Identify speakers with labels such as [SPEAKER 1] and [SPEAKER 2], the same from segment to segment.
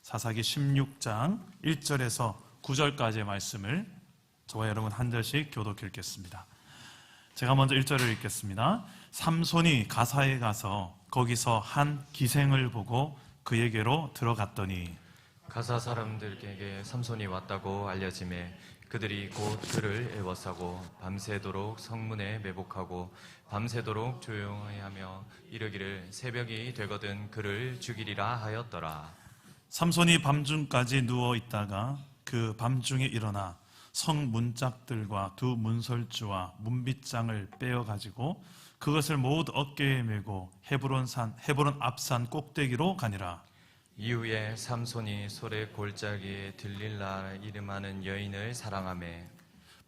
[SPEAKER 1] 사사기 16장 1절에서 9절까지의 말씀을 저와 여러분 한 절씩 교독 읽겠습니다. 제가 먼저 1절을 읽겠습니다. 삼손이 가사에 가서 거기서 한 기생을 보고 그에게로 들어갔더니
[SPEAKER 2] 가사 사람들에게 삼손이 왔다고 알려지매 그들이 곧 그를 애워싸고 밤새도록 성문에 매복하고 밤새도록 조용하여 이르기를 새벽이 되거든 그를 죽이리라 하였더라.
[SPEAKER 1] 삼손이 밤중까지 누워 있다가 그 밤중에 일어나 성 문짝들과 두 문설주와 문빗장을 빼어 가지고 그것을 모두 어깨에 메고 헤브론 앞산 꼭대기로 가니라.
[SPEAKER 2] 이후에 삼손이 소래 골짜기에 들릴라 이름하는 여인을 사랑하매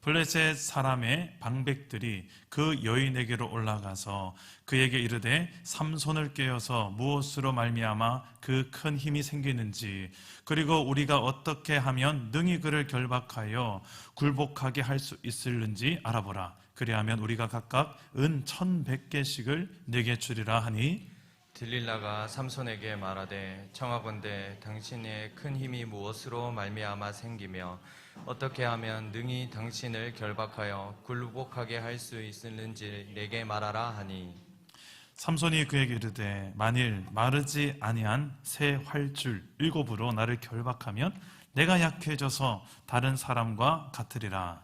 [SPEAKER 1] 블레셋 사람의 방백들이 그 여인에게로 올라가서 그에게 이르되 삼손을 깨어서 무엇으로 말미암아 그 큰 힘이 생기는지 그리고 우리가 어떻게 하면 능히 그를 결박하여 굴복하게 할 수 있을는지 알아보라. 그리하면 우리가 각각 은 1,100개씩을 내게 주리라 하니
[SPEAKER 2] 들릴라가 삼손에게 말하되 청하건대 당신의 큰 힘이 무엇으로 말미암아 생기며 어떻게 하면 능히 당신을 결박하여 굴복하게 할 수 있을는지 내게 말하라 하니
[SPEAKER 1] 삼손이 그에게 이르되 만일 마르지 아니한 새 활줄 7으로 나를 결박하면 내가 약해져서 다른 사람과 같으리라.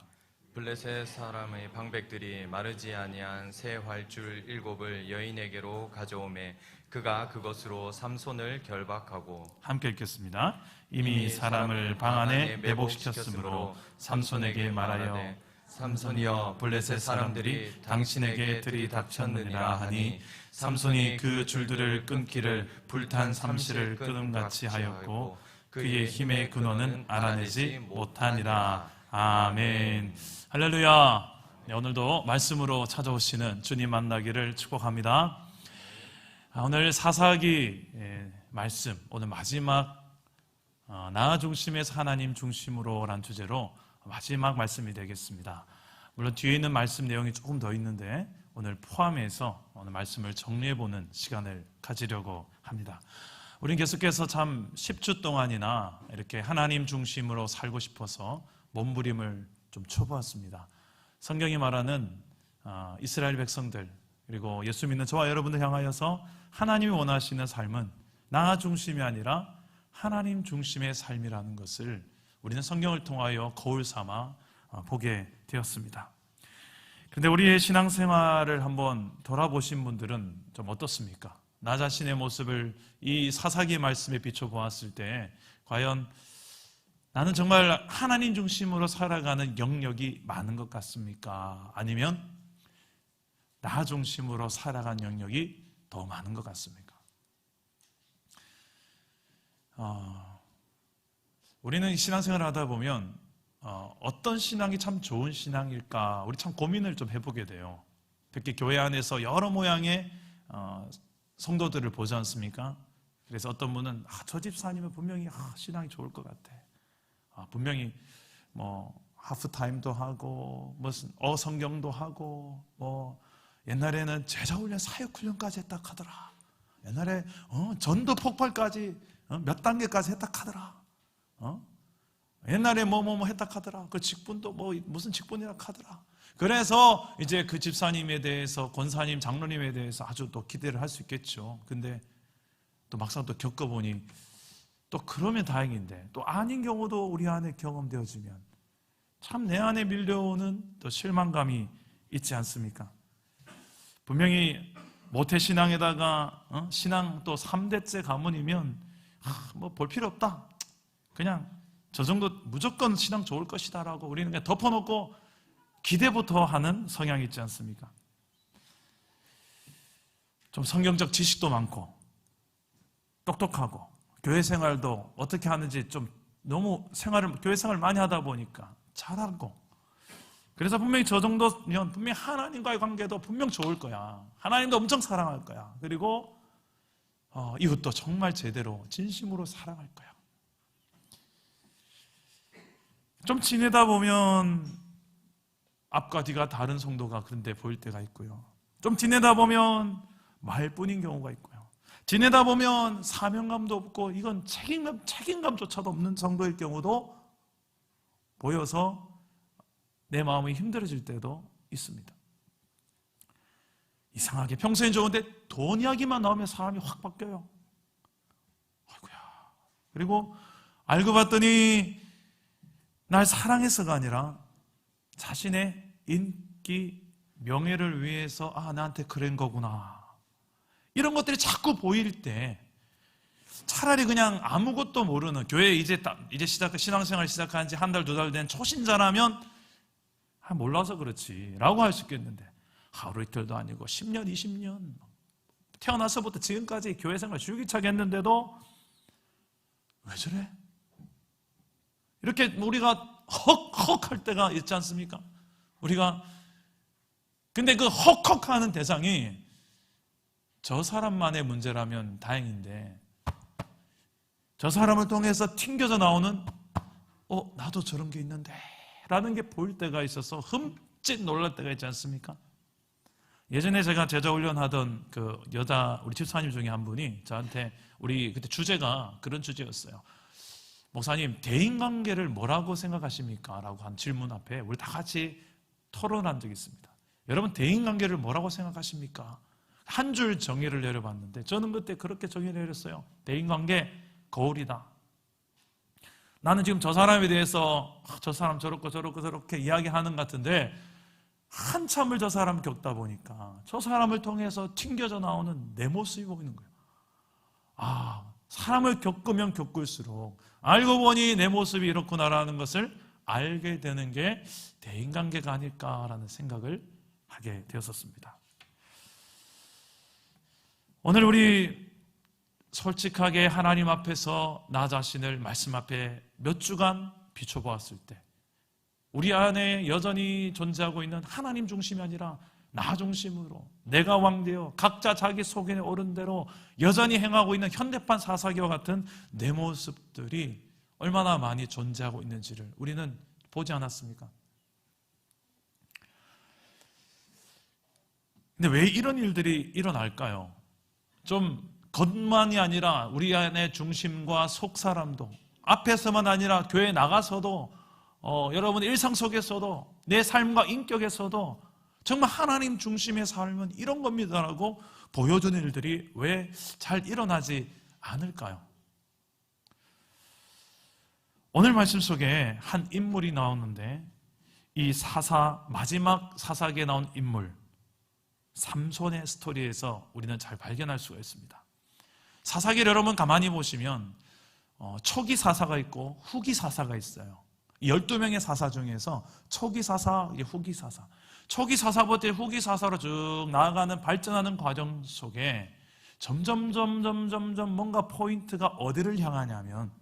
[SPEAKER 2] 블레셋 사람의 방백들이 마르지 아니한 새 활줄 7을 여인에게로 가져오매 그가 그것으로 삼손을 결박하고
[SPEAKER 1] 함께 읽겠습니다. 이미 사람을 방 안에 매복시켰으므로 삼손에게 말하여 삼손이여 블레셋 사람들이 당신에게 들이닥쳤느니라 하니 삼손이 그 줄들을 끊기를 불탄 삼시를 끊음같이 하였고 그의 힘의 근원은 알아내지 못하니라. 아멘. 할렐루야. 네, 오늘도 말씀으로 찾아오시는 주님 만나기를 축복합니다. 오늘 사사기 말씀, 오늘 마지막 나 중심에서 하나님 중심으로 라는 주제로 마지막 말씀이 되겠습니다. 물론 뒤에 있는 말씀 내용이 조금 더 있는데 오늘 포함해서 오늘 말씀을 정리해보는 시간을 가지려고 합니다. 우린 계속해서 참 10주 동안이나 이렇게 하나님 중심으로 살고 싶어서 몸부림을 좀 쳐보았습니다. 성경이 말하는 이스라엘 백성들 그리고 예수 믿는 저와 여러분들 향하여서 하나님이 원하시는 삶은 나 중심이 아니라 하나님 중심의 삶이라는 것을 우리는 성경을 통하여 거울 삼아 보게 되었습니다. 그런데 우리의 신앙생활을 한번 돌아보신 분들은 좀 어떻습니까? 나 자신의 모습을 이 사사기 말씀에 비춰보았을 때 과연 나는 정말 하나님 중심으로 살아가는 영역이 많은 것 같습니까? 아니면 나 중심으로 살아가는 영역이 더 많은 것 같습니까? 우리는 신앙생활을 하다 보면 어떤 신앙이 참 좋은 신앙일까 우리 참 고민을 좀 해보게 돼요. 특히 교회 안에서 여러 모양의 성도들을 보지 않습니까? 그래서 어떤 분은 저 집사님은 분명히 신앙이 좋을 것 같아. 분명히 뭐 하프타임도 하고 무슨 성경도 하고 뭐 옛날에는 제자훈련 사역훈련까지 했다 하더라. 옛날에 전도 폭발까지 몇 단계까지 했다 하더라. 옛날에 뭐 했다 하더라. 그 직분도 무슨 직분이라 하더라. 그래서 이제 그 집사님에 대해서 권사님 장로님에 대해서 아주 또 기대를 할 수 있겠죠. 근데 또 막상 또 겪어보니 또 그러면 다행인데 또 아닌 경우도 우리 안에 경험되어지면 참 내 안에 밀려오는 또 실망감이 있지 않습니까? 분명히 모태신앙에다가 신앙 또 3대째 가문이면 뭐 볼 필요 없다. 그냥 저 정도 무조건 신앙 좋을 것이다 라고 우리는 그냥 덮어놓고 기대부터 하는 성향이 있지 않습니까? 좀 성경적 지식도 많고 똑똑하고 교회 생활도 어떻게 하는지 좀 너무 교회 생활을 많이 하다 보니까 잘하고 그래서 분명히 저 정도면 분명히 하나님과의 관계도 분명 좋을 거야. 하나님도 엄청 사랑할 거야. 그리고 이웃도 정말 제대로 진심으로 사랑할 거야. 좀 지내다 보면 앞과 뒤가 다른 성도가 그런데 보일 때가 있고요. 좀 지내다 보면 말뿐인 경우가 있고요. 지내다 보면 사명감도 없고 이건 책임감조차도 없는 정도일 경우도 보여서 내 마음이 힘들어질 때도 있습니다. 이상하게 평소엔 좋은데 돈 이야기만 나오면 사람이 확 바뀌어요. 아이고야. 그리고 알고 봤더니 날 사랑해서가 아니라 자신의 인기, 명예를 위해서 나한테 그런 거구나. 이런 것들이 자꾸 보일 때 차라리 그냥 아무것도 모르는 교회 이제 신앙생활 시작한 지 한 달, 두 달 된 초신자라면 몰라서 그렇지 라고 할 수 있겠는데 하루 이틀도 아니고 10년, 20년 태어나서부터 지금까지 교회 생활 줄기차게 했는데도 왜 저래? 이렇게 우리가 헉헉할 때가 있지 않습니까? 근데 그 헉헉하는 대상이 저 사람만의 문제라면 다행인데 저 사람을 통해서 튕겨져 나오는 나도 저런 게 있는데 라는 게 보일 때가 있어서 흠칫 놀랄 때가 있지 않습니까? 예전에 제가 제자훈련하던 그 여자 우리 집사님 중에 한 분이 저한테 우리 그때 주제가 그런 주제였어요. 목사님, 대인관계를 뭐라고 생각하십니까? 라고 한 질문 앞에 우리 다 같이 토론한 적이 있습니다. 여러분, 대인관계를 뭐라고 생각하십니까? 한 줄 정의를 내려봤는데 저는 그때 그렇게 정의를 내렸어요. 대인관계, 거울이다. 나는 지금 저 사람에 대해서 저 사람 저렇게 이야기하는 것 같은데 한참을 저 사람을 겪다 보니까 저 사람을 통해서 튕겨져 나오는 내 모습이 보이는 거예요. 사람을 겪으면 겪을수록 알고 보니 내 모습이 이렇구나라는 것을 알게 되는 게 대인관계가 아닐까라는 생각을 하게 되었었습니다. 오늘 우리 솔직하게 하나님 앞에서 나 자신을 말씀 앞에 몇 주간 비춰보았을 때 우리 안에 여전히 존재하고 있는 하나님 중심이 아니라 나 중심으로 내가 왕되어 각자 자기 속에 오른 대로 여전히 행하고 있는 현대판 사사기와 같은 내 모습들이 얼마나 많이 존재하고 있는지를 우리는 보지 않았습니까? 근데 왜 이런 일들이 일어날까요? 좀 겉만이 아니라 우리 안의 중심과 속사람도 앞에서만 아니라 교회 나가서도 여러분 일상 속에서도 내 삶과 인격에서도 정말 하나님 중심의 삶은 이런 겁니다라고 보여주는 일들이 왜 잘 일어나지 않을까요? 오늘 말씀 속에 한 인물이 나오는데 이 마지막 사사기에 나온 인물 삼손의 스토리에서 우리는 잘 발견할 수가 있습니다. 사사기를 여러분 가만히 보시면 초기 사사가 있고 후기 사사가 있어요. 12명의 사사 중에서 초기 사사, 후기 사사. 초기 사사부터 후기 사사로 쭉 나아가는 발전하는 과정 속에 점점 뭔가 포인트가 어디를 향하냐면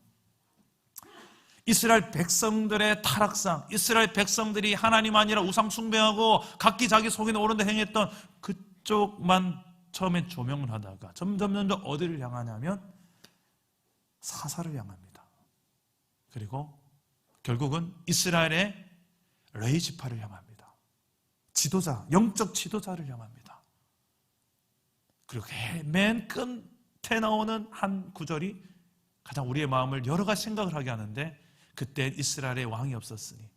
[SPEAKER 1] 이스라엘 백성들의 타락상, 이스라엘 백성들이 하나님 아니라 우상 숭배하고 각기 자기 속에 오른 데 행했던 그쪽만 처음에 조명을 하다가 점점 어디를 향하냐면 사사를 향합니다. 그리고 결국은 이스라엘의 레이지파를 향합니다. 지도자, 영적 지도자를 향합니다. 그리고 맨 끝에 나오는 한 구절이 가장 우리의 마음을 여러 가지 생각을 하게 하는데 그때 이스라엘의 왕이 없었으니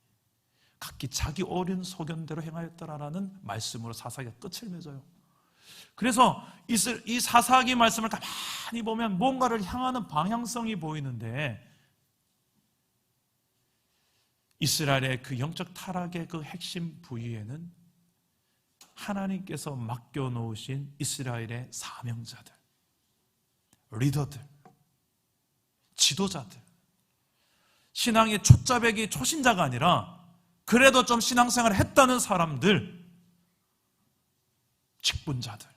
[SPEAKER 1] 각기 자기 옳은 소견대로 행하였더라라는 말씀으로 사사기가 끝을 맺어요. 그래서 이 사사기 말씀을 가만히 보면 뭔가를 향하는 방향성이 보이는데 이스라엘의 그 영적 타락의 그 핵심 부위에는 하나님께서 맡겨놓으신 이스라엘의 사명자들, 리더들, 지도자들, 신앙의 초짜배기 초신자가 아니라 그래도 좀 신앙생활을 했다는 사람들, 직분자들,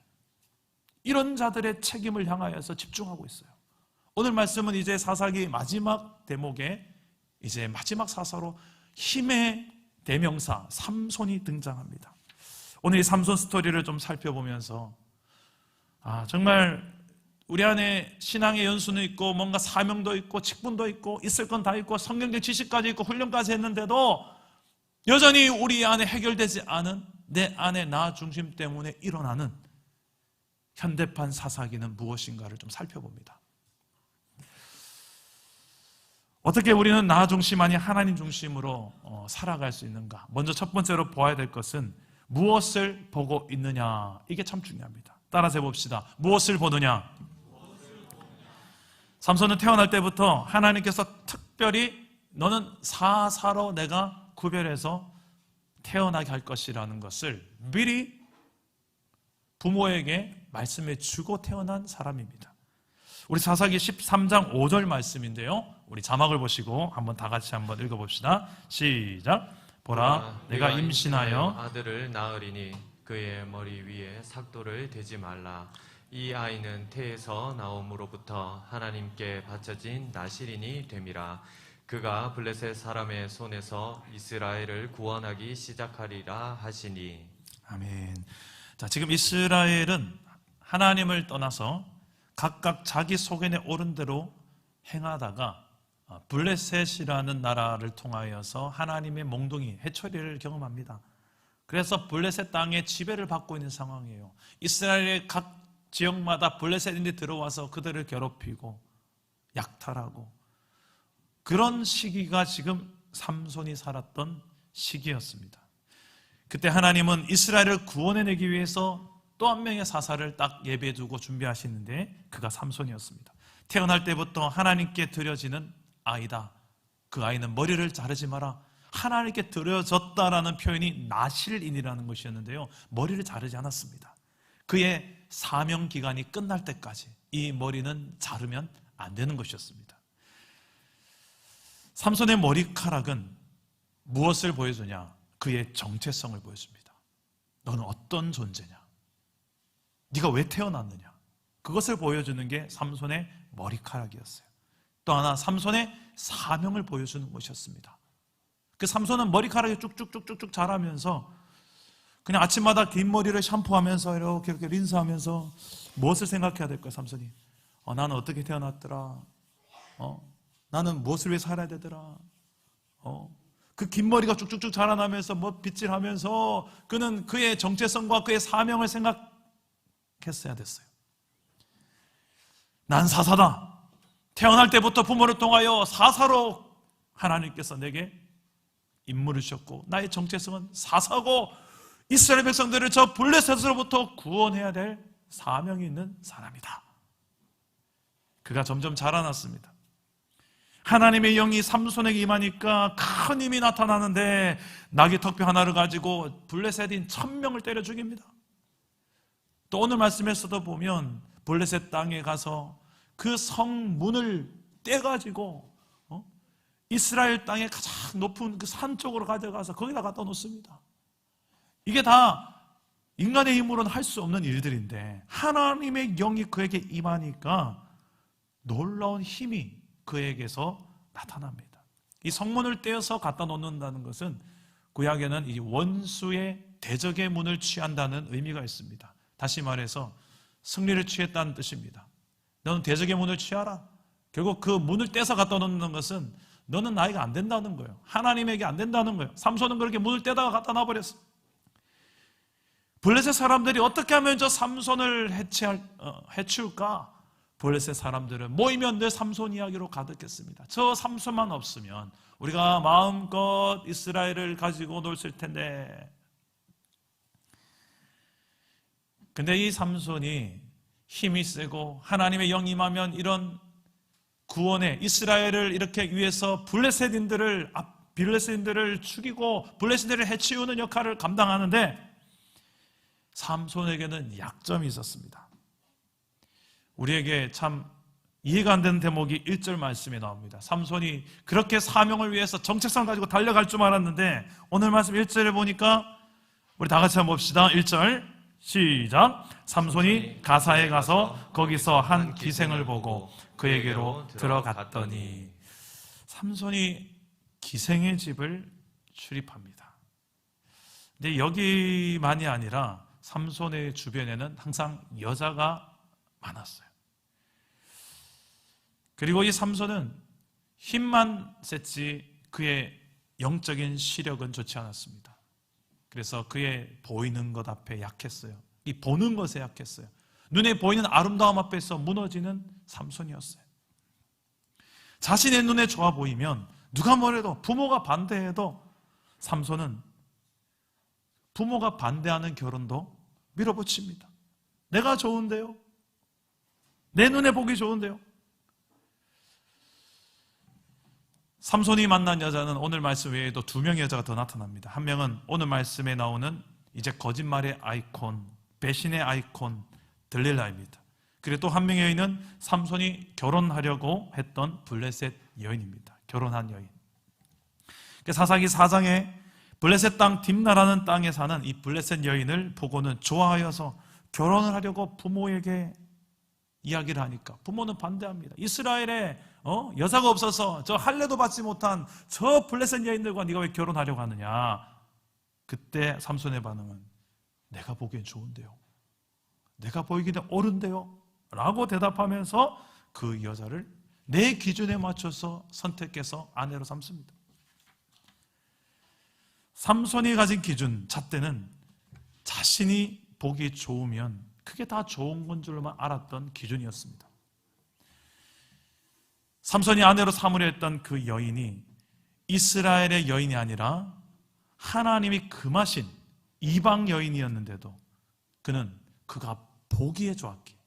[SPEAKER 1] 이런 자들의 책임을 향하여서 집중하고 있어요. 오늘 말씀은 이제 사사기 마지막 대목에 이제 마지막 사사로 힘의 대명사 삼손이 등장합니다. 오늘 이 삼손 스토리를 좀 살펴보면서 정말 우리 안에 신앙의 연수는 있고 뭔가 사명도 있고 직분도 있고 있을 건 다 있고 성경적 지식까지 있고 훈련까지 했는데도 여전히 우리 안에 해결되지 않은 내 안에 나 중심 때문에 일어나는 현대판 사사기는 무엇인가를 좀 살펴봅니다. 어떻게 우리는 나 중심 아닌 하나님 중심으로 살아갈 수 있는가? 먼저 첫 번째로 보아야 될 것은 무엇을 보고 있느냐. 이게 참 중요합니다. 따라서 해봅시다. 무엇을 보느냐? 삼손은 태어날 때부터 하나님께서 특별히 너는 사사로 내가 구별해서 태어나게 할 것이라는 것을 미리 부모에게 말씀해 주고 태어난 사람입니다. 우리 사사기 13장 5절 말씀인데요, 우리 자막을 보시고 한번 다 같이 한번 읽어봅시다. 시작. 보라, 내가 임신하여
[SPEAKER 2] 아들을 낳으리니 그의 머리 위에 삭도를 대지 말라. 이 아이는 태에서 나옴으로부터 하나님께 바쳐진 나실인이 됨이라. 그가 블레셋 사람의 손에서 이스라엘을 구원하기 시작하리라 하시니.
[SPEAKER 1] 아멘. 자, 지금 이스라엘은 하나님을 떠나서 각각 자기 속에 오른 대로 행하다가 블레셋이라는 나라를 통하여서 하나님의 몽둥이, 해초리를 경험합니다. 그래서 블레셋 땅에 지배를 받고 있는 상황이에요. 이스라엘의 각 지역마다 블레셋인들이 들어와서 그들을 괴롭히고 약탈하고, 그런 시기가 지금 삼손이 살았던 시기였습니다. 그때 하나님은 이스라엘을 구원해내기 위해서 또 한 명의 사사를 딱 예배해두고 준비하시는데 그가 삼손이었습니다. 태어날 때부터 하나님께 드려지는 아이다. 그 아이는 머리를 자르지 마라. 하나님께 드려졌다라는 표현이 나실인이라는 것이었는데요, 머리를 자르지 않았습니다. 그의 사명 기간이 끝날 때까지 이 머리는 자르면 안 되는 것이었습니다. 삼손의 머리카락은 무엇을 보여주냐? 그의 정체성을 보여줍니다. 너는 어떤 존재냐? 네가 왜 태어났느냐? 그것을 보여주는 게 삼손의 머리카락이었어요. 또 하나, 삼손의 사명을 보여주는 것이었습니다. 그 삼손은 머리카락이 쭉쭉쭉쭉 자라면서 그냥 아침마다 긴 머리를 샴푸하면서 이렇게 린스하면서 무엇을 생각해야 될까요? 삼손이 나는 어떻게 태어났더라, 나는 무엇을 위해 살아야 되더라, 그 긴 머리가 쭉쭉쭉 자라나면서 빗질하면서 그는 그의 정체성과 그의 사명을 생각했어야 됐어요. 난 사사다. 태어날 때부터 부모를 통하여 사사로 하나님께서 내게 임무를 주셨고, 나의 정체성은 사사고 이스라엘 백성들을 저 블레셋으로부터 구원해야 될 사명이 있는 사람이다. 그가 점점 자라났습니다. 하나님의 영이 삼손에게 임하니까 큰 힘이 나타나는데 나귀 턱뼈 하나를 가지고 블레셋인 1000명을 때려 죽입니다. 또 오늘 말씀에서도 보면 블레셋 땅에 가서 그 성문을 떼가지고 이스라엘 땅의 가장 높은 그 산 쪽으로 가져가서 거기다 갖다 놓습니다. 이게 다 인간의 힘으로는 할 수 없는 일들인데 하나님의 영이 그에게 임하니까 놀라운 힘이 그에게서 나타납니다. 이 성문을 떼어서 갖다 놓는다는 것은 구약에는 이 원수의 대적의 문을 취한다는 의미가 있습니다. 다시 말해서 승리를 취했다는 뜻입니다. 너는 대적의 문을 취하라. 결국 그 문을 떼서 갖다 놓는 것은 너는 나이가 안 된다는 거예요. 하나님에게 안 된다는 거예요. 삼손은 그렇게 문을 떼다가 갖다 놔버렸어. 블레셋 사람들이 어떻게 하면 저 삼손을 해치울까? 블레셋 사람들은 모이면 늘 삼손 이야기로 가득했습니다. 저 삼손만 없으면 우리가 마음껏 이스라엘을 가지고 놀 텐데. 근데 이 삼손이 힘이 세고 하나님의 영이 임하면 이런 구원에 이스라엘을 이렇게 위해서 블레셋인들을 죽이고 블레셋인들을 해치우는 역할을 감당하는데 삼손에게는 약점이 있었습니다. 우리에게 참 이해가 안 되는 대목이 1절 말씀에 나옵니다. 삼손이 그렇게 사명을 위해서 정체성을 가지고 달려갈 줄 알았는데 오늘 말씀 1절에 보니까 우리 다 같이 한번 봅시다. 1절 시작. 삼손이 가사에 가서 거기서 한 기생을 보고 그에게로 들어갔더니, 삼손이 기생의 집을 출입합니다. 근데 여기만이 아니라 삼손의 주변에는 항상 여자가 많았어요. 그리고 이 삼손은 힘만 셌지 그의 영적인 시력은 좋지 않았습니다. 그래서 그의 보이는 것 앞에 약했어요. 이 보는 것에 약했어요. 눈에 보이는 아름다움 앞에서 무너지는 삼손이었어요. 자신의 눈에 좋아 보이면 누가 뭐래도, 부모가 반대해도 삼손은 부모가 반대하는 결혼도 밀어붙입니다. 내가 좋은데요? 내 눈에 보기 좋은데요? 삼손이 만난 여자는 오늘 말씀 외에도 2명의 여자가 더 나타납니다. 한 명은 오늘 말씀에 나오는 이제 거짓말의 아이콘, 배신의 아이콘 들릴라입니다. 그리고 또 한 명의 여인은 삼손이 결혼하려고 했던 블레셋 여인입니다. 결혼한 여인. 사사기 4장에 블레셋 땅 딥나라는 땅에 사는 이 블레셋 여인을 보고는 좋아하여서 결혼을 하려고 부모에게 이야기를 하니까 부모는 반대합니다. 이스라엘에 여자가 없어서 저 할례도 받지 못한 저 블레셋 여인들과 네가 왜 결혼하려고 하느냐. 그때 삼손의 반응은 내가 보기엔 좋은데요, 내가 보이기엔 옳은데요 라고 대답하면서 그 여자를 내 기준에 맞춰서 선택해서 아내로 삼습니다. 삼손이 가진 기준, 잣대는 자신이 보기 좋으면 그게 다 좋은 건 줄로만 알았던 기준이었습니다. 삼손이 아내로 삼으려 했던 그 여인이 이스라엘의 여인이 아니라 하나님이 금하신 이방 여인이었는데도 그는 그가 보기에 좋았기에,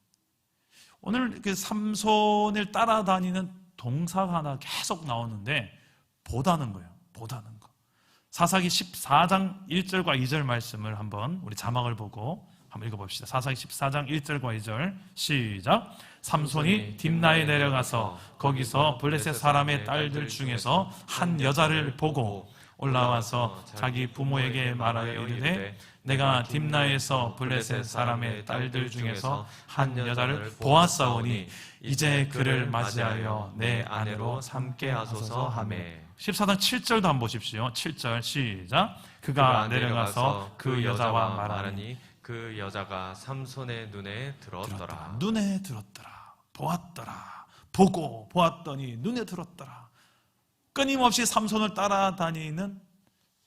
[SPEAKER 1] 오늘 그 삼손을 따라다니는 동사가 하나 계속 나오는데 보다는 거예요. 보다는 거. 사사기 14장 1절과 2절 말씀을 한번 우리 자막을 보고 한번 읽어봅시다. 사사기 14장 1절과 2절 시작. 삼손이 딥나에 내려가서 거기서 블레셋 사람의 딸들 중에서 한 여자를 보고 올라와서 자기 부모에게 말하여 이르되 내가 딥나에서 블레셋 사람의 딸들 중에서 한 여자를 보았사오니 이제 그를 맞이하여 내 아내로 삼게 하소서 하매. 14장 7절도 한번 보십시오. 7절 시작. 그가 내려가서 그 여자와 말하니
[SPEAKER 2] 그 여자가 삼손의 눈에 들었더라.
[SPEAKER 1] 눈에 들었더라. 보았더라. 보고 보았더니 눈에 들었더라. 끊임없이 삼손을 따라다니는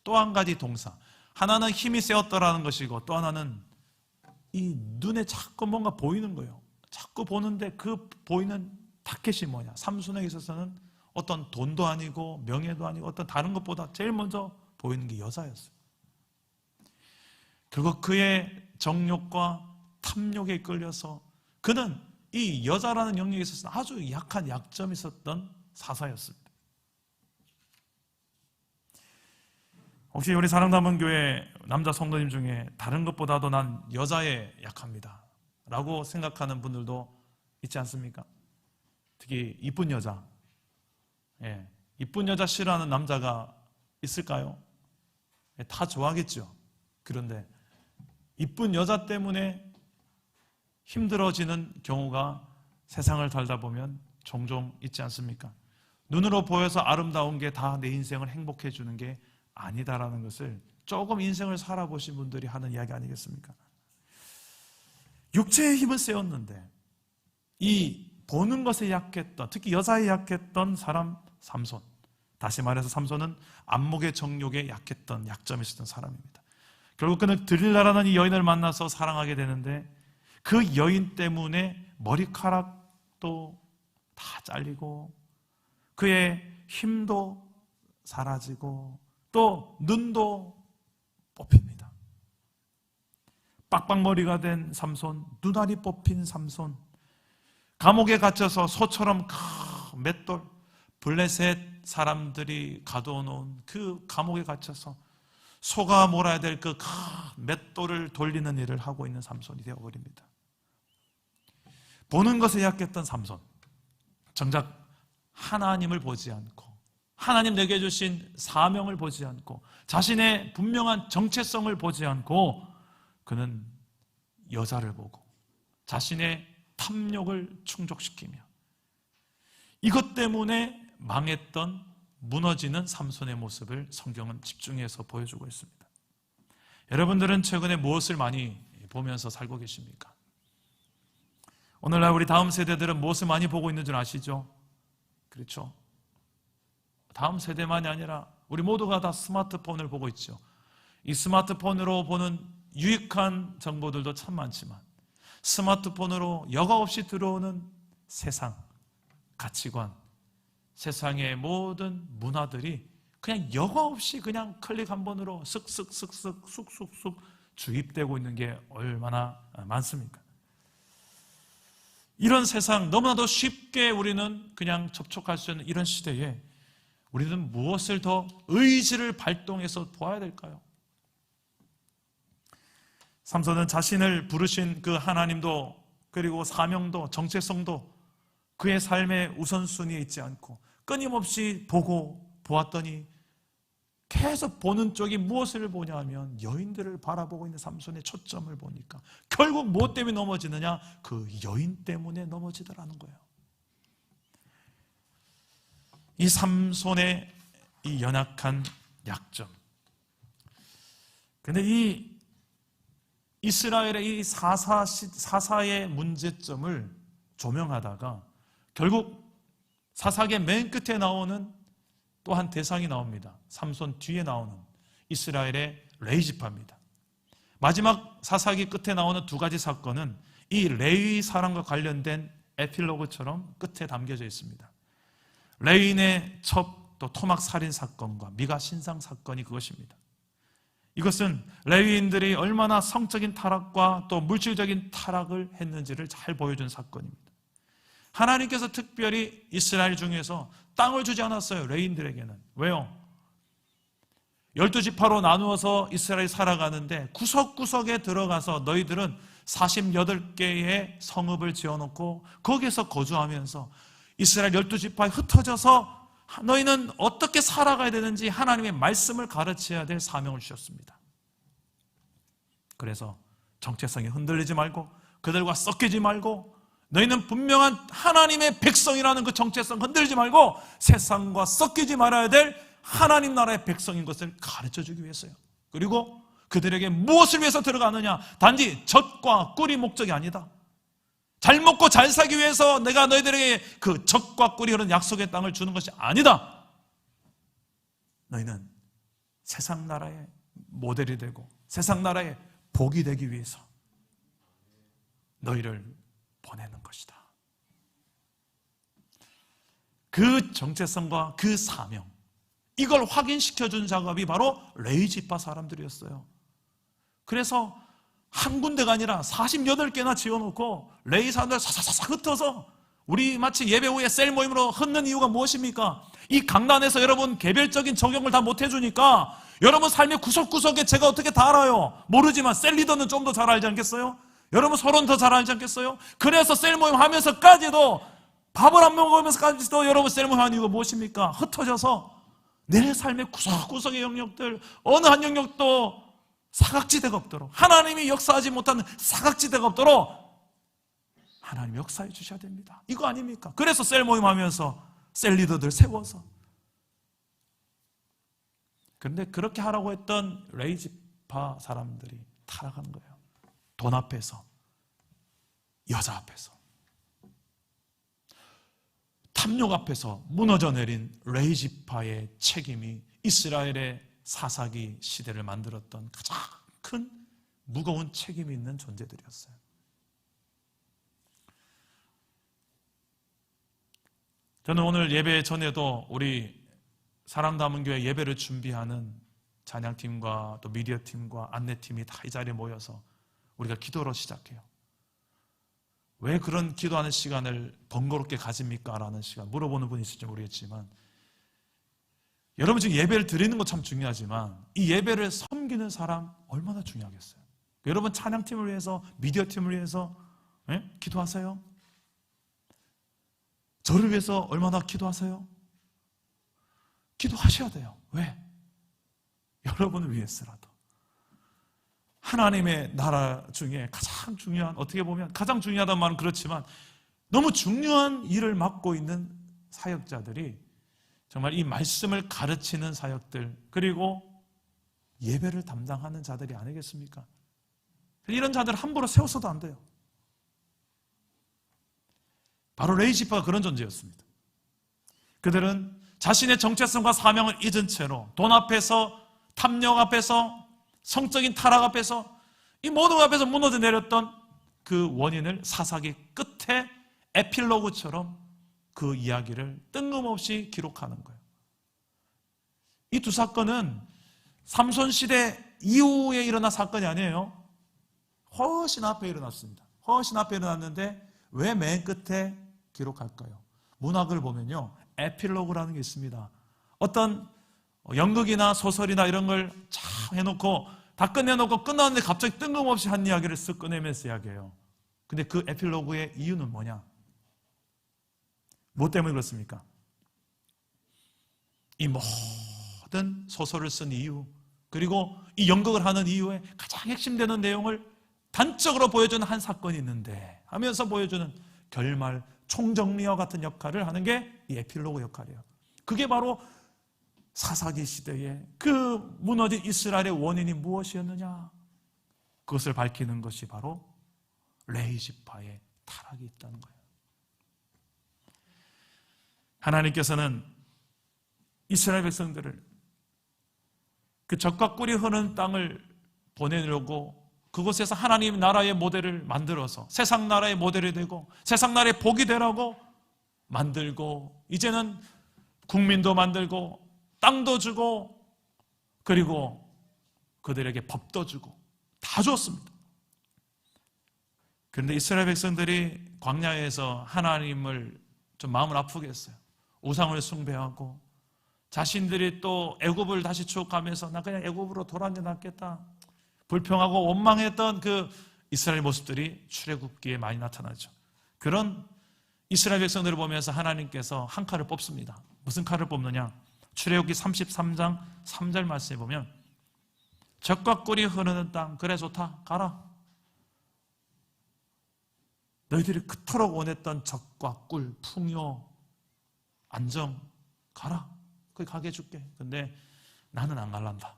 [SPEAKER 1] 또 한 가지 동사. 하나는 힘이 세었더라는 것이고 또 하나는 이 눈에 자꾸 뭔가 보이는 거예요. 자꾸 보는데 그 보이는 타켓이 뭐냐. 삼손에게 있어서는 어떤 돈도 아니고 명예도 아니고 어떤 다른 것보다 제일 먼저 보이는 게 여자였어요. 결국 그의 정욕과 탐욕에 끌려서 그는 이 여자라는 영역에 있어서 아주 약한 약점이 있었던 사사였습니다. 혹시 우리 사랑담은 교회 남자 성도님 중에 다른 것보다도 난 여자에 약합니다 라고 생각하는 분들도 있지 않습니까? 특히 이쁜 여자, 이쁜 여자 싫어하는 남자가 있을까요? 다 좋아하겠죠. 그런데 이쁜 여자 때문에 힘들어지는 경우가 세상을 살다 보면 종종 있지 않습니까? 눈으로 보여서 아름다운 게 다 내 인생을 행복해 주는 게 아니다라는 것을 조금 인생을 살아보신 분들이 하는 이야기 아니겠습니까? 육체의 힘은 세웠는데 이 보는 것에 약했던, 특히 여자에 약했던 사람 삼손. 다시 말해서 삼손은 안목의 정욕에 약했던, 약점이 있었던 사람입니다. 결국 그는 들릴라라는 이 여인을 만나서 사랑하게 되는데 그 여인 때문에 머리카락도 다 잘리고 그의 힘도 사라지고 또 눈도 뽑힙니다. 빡빡머리가 된 삼손, 눈알이 뽑힌 삼손, 감옥에 갇혀서 소처럼 맷돌, 블레셋 사람들이 가둬놓은 그 감옥에 갇혀서 소가 몰아야 될 그 맷돌을 돌리는 일을 하고 있는 삼손이 되어버립니다. 보는 것에 약했던 삼손, 정작 하나님을 보지 않고 하나님 내게 주신 사명을 보지 않고 자신의 분명한 정체성을 보지 않고 그는 여자를 보고 자신의 탐욕을 충족시키며 이것 때문에 망했던, 무너지는 삼손의 모습을 성경은 집중해서 보여주고 있습니다. 여러분들은 최근에 무엇을 많이 보면서 살고 계십니까? 오늘날 우리 다음 세대들은 무엇을 많이 보고 있는 줄 아시죠? 그렇죠? 다음 세대만이 아니라 우리 모두가 다 스마트폰을 보고 있죠. 이 스마트폰으로 보는 유익한 정보들도 참 많지만 스마트폰으로 여과 없이 들어오는 세상, 가치관, 세상의 모든 문화들이 그냥 여과 없이 그냥 클릭 한 번으로 쓱쓱쓱쓱 쑥쑥쑥 주입되고 있는 게 얼마나 많습니까? 이런 세상, 너무나도 쉽게 우리는 그냥 접촉할 수 있는 이런 시대에 우리는 무엇을 더 의지를 발동해서 보아야 될까요? 삼손은 자신을 부르신 그 하나님도, 그리고 사명도, 정체성도 그의 삶의 우선순위에 있지 않고 끊임없이 보았더니 계속 보는 쪽이 무엇을 보냐 하면 여인들을 바라보고 있는 삼손의 초점을 보니까 결국 무엇 때문에 넘어지느냐? 그 여인 때문에 넘어지더라는 거예요. 이 삼손의 이 연약한 약점. 근데 이 이스라엘의 이 사사의 문제점을 조명하다가 결국 사사기의 맨 끝에 나오는 또 한 대상이 나옵니다. 삼손 뒤에 나오는 이스라엘의 레위지파입니다. 마지막 사사기 끝에 나오는 두 가지 사건은 이 레위 사람과 관련된 에필로그처럼 끝에 담겨져 있습니다. 레위인의 첩, 또 토막 살인 사건과 미가 신상 사건이 그것입니다. 이것은 레위인들이 얼마나 성적인 타락과 또 물질적인 타락을 했는지를 잘 보여준 사건입니다. 하나님께서 특별히 이스라엘 중에서 땅을 주지 않았어요. 레위인들에게는. 왜요? 12지파로 나누어서 이스라엘이 살아가는데 구석구석에 들어가서 너희들은 48개의 성읍을 지어놓고 거기에서 거주하면서 이스라엘 12지파에 흩어져서 너희는 어떻게 살아가야 되는지 하나님의 말씀을 가르쳐야 될 사명을 주셨습니다. 그래서 정체성이 흔들리지 말고 그들과 섞이지 말고 너희는 분명한 하나님의 백성이라는 그 정체성 흔들리지 말고 세상과 섞이지 말아야 될 하나님 나라의 백성인 것을 가르쳐주기 위해서요. 그리고 그들에게 무엇을 위해서 들어가느냐? 단지 젖과 꿀이 목적이 아니다. 잘 먹고 잘 살기 위해서 내가 너희들에게 그 젖과 꿀이 흐르는 약속의 땅을 주는 것이 아니다. 너희는 세상 나라의 모델이 되고 세상 나라의 복이 되기 위해서 너희를 보내는 것이다. 그 정체성과 그 사명, 이걸 확인시켜준 작업이 바로 레위지파 사람들이었어요. 그래서 한 군데가 아니라 48개나 지어놓고 레위 사람들 사사사사 흩어서 우리 마치 예배 후에 셀 모임으로 흩는 이유가 무엇입니까? 이 강단에서 여러분 개별적인 적용을 다 못해주니까 여러분 삶의 구석구석에 제가 어떻게 다 알아요? 모르지만 셀 리더는 좀 더 잘 알지 않겠어요? 여러분 서로는 더 잘 알지 않겠어요? 그래서 셀 모임 하면서까지도 밥을 안 먹으면서까지도 여러분 셀 모임 하는 이유가 무엇입니까? 흩어져서 내 삶의 구석구석의 영역들 어느 한 영역도 사각지대가 없도록 하나님이 역사하지 못하는 사각지대가 없도록 하나님 역사해 주셔야 됩니다. 이거 아닙니까? 그래서 셀 모임 하면서 셀 리더들 세워서. 그런데 그렇게 하라고 했던 레위지파 사람들이 타락한 거예요. 돈 앞에서, 여자 앞에서, 탐욕 앞에서 무너져 내린 레위지파의 책임이 이스라엘의 사사기 시대를 만들었던 가장 큰 무거운 책임이 있는 존재들이었어요. 저는 오늘 예배 전에도 우리 사랑 담은 교회 예배를 준비하는 찬양팀과 또 미디어팀과 안내팀이 다 이 자리에 모여서 우리가 기도로 시작해요. 왜 그런 기도하는 시간을 번거롭게 가집니까? 라는 시간 물어보는 분이 있을지 모르겠지만 여러분 지금 예배를 드리는 것 참 중요하지만 이 예배를 섬기는 사람 얼마나 중요하겠어요. 여러분 찬양팀을 위해서 미디어팀을 위해서 기도하세요. 저를 위해서 얼마나 기도하세요? 기도하셔야 돼요. 왜? 여러분을 위해서라도. 하나님의 나라 중에 가장 중요한, 어떻게 보면 가장 중요하다는 말은 그렇지만 너무 중요한 일을 맡고 있는 사역자들이 정말 이 말씀을 가르치는 사역들, 그리고 예배를 담당하는 자들이 아니겠습니까? 이런 자들을 함부로 세워서도 안 돼요. 바로 레위지파가 그런 존재였습니다. 그들은 자신의 정체성과 사명을 잊은 채로 돈 앞에서, 탐욕 앞에서, 성적인 타락 앞에서, 이 모든 것 앞에서 무너져 내렸던 그 원인을 사사기 끝에 에필로그처럼 그 이야기를 뜬금없이 기록하는 거예요. 이 두 사건은 삼손 시대 이후에 일어난 사건이 아니에요. 훨씬 앞에 일어났습니다. 훨씬 앞에 일어났는데 왜 맨 끝에 기록할까요? 문학을 보면요, 에필로그라는 게 있습니다. 어떤 연극이나 소설이나 이런 걸 쫙 해놓고 다 끝내놓고 끝났는데 갑자기 뜬금없이 한 이야기를 쓱 꺼내면서 이야기해요. 근데 그 에필로그의 이유는 뭐냐? 뭐 때문에 그렇습니까? 이 모든 소설을 쓴 이유, 그리고 이 연극을 하는 이유에 가장 핵심되는 내용을 단적으로 보여주는 한 사건이 있는데 하면서 보여주는 결말, 총정리와 같은 역할을 하는 게 이 에필로그 역할이에요. 그게 바로 사사기 시대에 그 무너진 이스라엘의 원인이 무엇이었느냐, 그것을 밝히는 것이 바로 레위 지파의 타락이 있다는 거예요. 하나님께서는 이스라엘 백성들을 그 젖과 꿀이 흐르는 땅을 보내려고 그곳에서 하나님 나라의 모델을 만들어서 세상 나라의 모델이 되고 세상 나라의 복이 되라고 만들고, 이제는 국민도 만들고 땅도 주고 그리고 그들에게 법도 주고 다 줬습니다. 그런데 이스라엘 백성들이 광야에서 하나님을 좀 마음을 아프게 했어요. 우상을 숭배하고 자신들이 또 애굽을 다시 추억하면서 나 그냥 애굽으로 돌아가는 게 낫겠다, 불평하고 원망했던 그 이스라엘 모습들이 출애굽기에 많이 나타나죠. 그런 이스라엘 백성들을 보면서 하나님께서 한 칼을 뽑습니다. 무슨 칼을 뽑느냐? 출애굽기 33장 3절 말씀에 보면 젖과 꿀이 흐르는 땅, 그래 좋다, 가라. 너희들이 그토록 원했던 젖과 꿀, 풍요, 안정, 가라. 거기 가게 해줄게. 근데 나는 안 갈란다.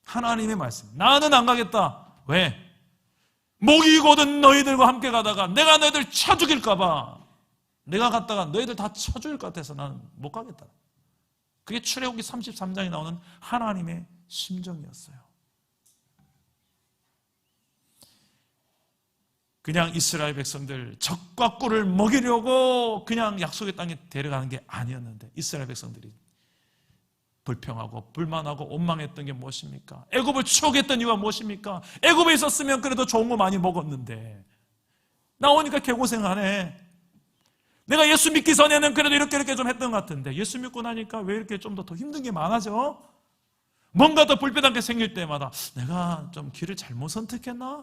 [SPEAKER 1] 하나님의 말씀, 나는 안 가겠다. 왜? 목이 고든 너희들과 함께 가다가 내가 너희들 쳐 죽일까 봐, 내가 갔다가 너희들 다 쳐 죽일 것 같아서 나는 못 가겠다. 그게 출애굽기 33장에 나오는 하나님의 심정이었어요. 그냥 이스라엘 백성들 젖과 꿀을 먹이려고 그냥 약속의 땅에 데려가는 게 아니었는데, 이스라엘 백성들이 불평하고 불만하고 원망했던 게 무엇입니까? 애굽을 추억했던 이유가 무엇입니까? 애굽에 있었으면 그래도 좋은 거 많이 먹었는데 나오니까 개고생하네. 내가 예수 믿기 전에는 그래도 이렇게 좀 했던 것 같은데 예수 믿고 나니까 왜 이렇게 좀 더 힘든 게 많아져? 뭔가 더 불편한 게 생길 때마다 내가 좀 길을 잘못 선택했나?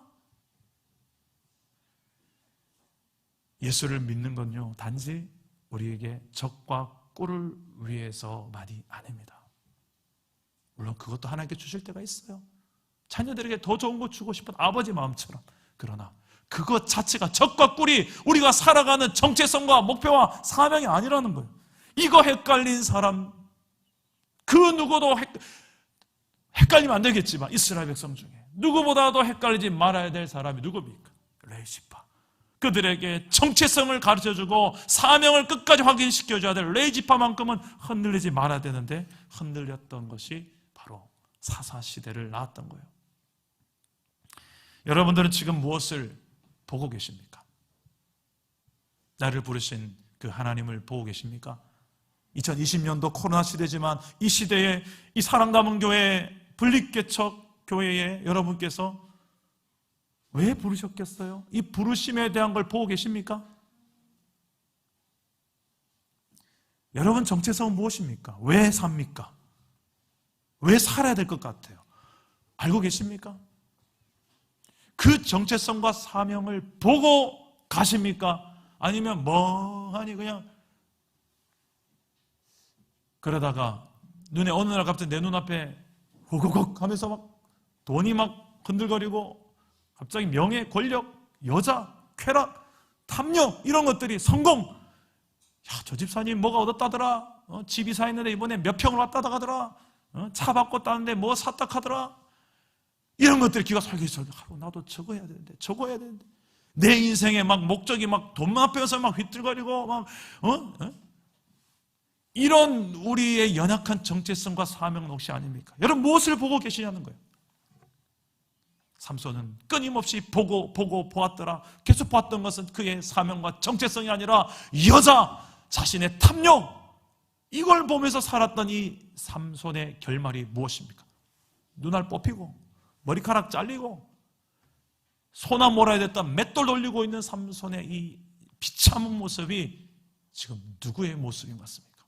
[SPEAKER 1] 예수를 믿는 건요, 단지 우리에게 젖과 꿀을 위해서만이 아닙니다. 물론 그것도 하나님께 주실 때가 있어요. 자녀들에게 더 좋은 거 주고 싶은 아버지 마음처럼. 그러나 그것 자체가 젖과 꿀이 우리가 살아가는 정체성과 목표와 사명이 아니라는 거예요. 이거 헷갈린 사람, 그 누구도 헷갈리면 안 되겠지만 이스라엘 백성 중에 누구보다도 헷갈리지 말아야 될 사람이 누굽니까? 레위 지파. 그들에게 정체성을 가르쳐주고 사명을 끝까지 확인시켜줘야 될 레위 지파만큼은 흔들리지 말아야 되는데 흔들렸던 것이 바로 사사시대를 낳았던 거예요. 여러분들은 지금 무엇을 보고 계십니까? 나를 부르신 그 하나님을 보고 계십니까? 2020년도 코로나 시대지만 이 시대에 이 사랑 담은 교회, 분립개척 교회에 여러분께서 왜 부르셨겠어요? 이 부르심에 대한 걸 보고 계십니까? 여러분 정체성은 무엇입니까? 왜 삽니까? 왜 살아야 될 것 같아요? 알고 계십니까? 그 정체성과 사명을 보고 가십니까? 아니면 멍하니 그냥 그러다가 눈에 어느 날 갑자기 내 눈앞에 호곡곡 하면서 막 돈이 막 흔들거리고 갑자기 명예, 권력, 여자, 쾌락, 탐욕 이런 것들이 성공. 야, 저 집사님 뭐가 얻었다더라. 집 이사했는데 이번에 몇 평을 왔다다 하더라. 차 바꿨 다는데 뭐 샀다 하더라. 이런 것들이 귀가 솔깃솔깃하고 나도 저거 해야 되는데 저거 해야 되는데 내 인생의 막 목적이 막 돈 앞에서 막 휘뚤거리고 막 이런 우리의 연약한 정체성과 사명은 혹시 아닙니까? 여러분 무엇을 보고 계시냐는 거예요. 삼손은 끊임없이 보고 보았더라. 계속 보았던 것은 그의 사명과 정체성이 아니라 여자 자신의 탐욕, 이걸 보면서 살았던 이 삼손의 결말이 무엇입니까? 눈알 뽑히고 머리카락 잘리고 소나 몰아야 됐던 맷돌 돌리고 있는 삼손의 이 비참한 모습이 지금 누구의 모습인 것 같습니까?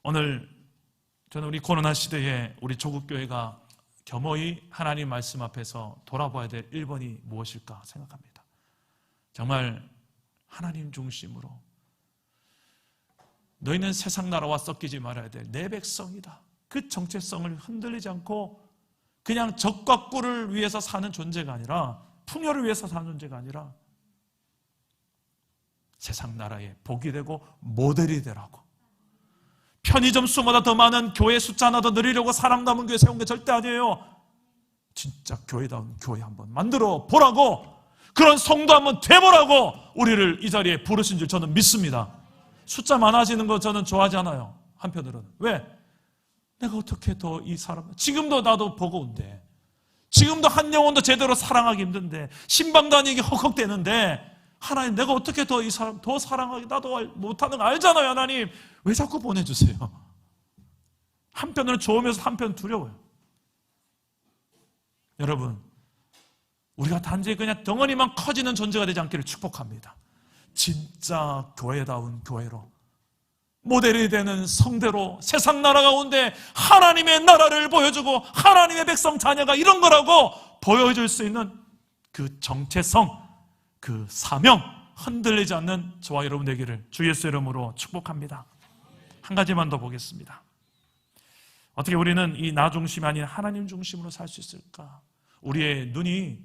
[SPEAKER 1] 오늘 저는 우리 코로나 시대에 우리 조국교회가 겸허히 하나님 말씀 앞에서 돌아봐야 될 1번이 무엇일까 생각합니다. 정말 하나님 중심으로 너희는 세상 나라와 섞이지 말아야 될 내 백성이다. 그 정체성을 흔들리지 않고 그냥 적과 꿀을 위해서 사는 존재가 아니라, 풍요를 위해서 사는 존재가 아니라 세상 나라의 복이 되고 모델이 되라고. 편의점 수보다 더 많은 교회 숫자 하나 더 늘리려고 사람 남은 교회 세운 게 절대 아니에요. 진짜 교회다운 교회 한번 만들어 보라고, 그런 성도 한번 돼보라고 우리를 이 자리에 부르신 줄 저는 믿습니다. 숫자 많아지는 거 저는 좋아하지 않아요. 한편으로는. 왜? 내가 어떻게 더 이 사람, 지금도 나도 버거운데, 지금도 한 영혼도 제대로 사랑하기 힘든데, 신방 다니기 헉헉대는데, 하나님 내가 어떻게 더 이 사람 더 사랑하기, 나도 못하는 거 알잖아요. 하나님 왜 자꾸 보내주세요? 한편으로는 좋으면서 한편 두려워요. 여러분, 우리가 단지 그냥 덩어리만 커지는 존재가 되지 않기를 축복합니다. 진짜 교회다운 교회로, 모델이 되는 성대로 세상 나라 가운데 하나님의 나라를 보여주고 하나님의 백성 자녀가 이런 거라고 보여줄 수 있는 그 정체성, 그 사명 흔들리지 않는 저와 여러분 되기를 주 예수 이름으로 축복합니다. 한 가지만 더 보겠습니다. 어떻게 우리는 이 나 중심이 아닌 하나님 중심으로 살 수 있을까? 우리의 눈이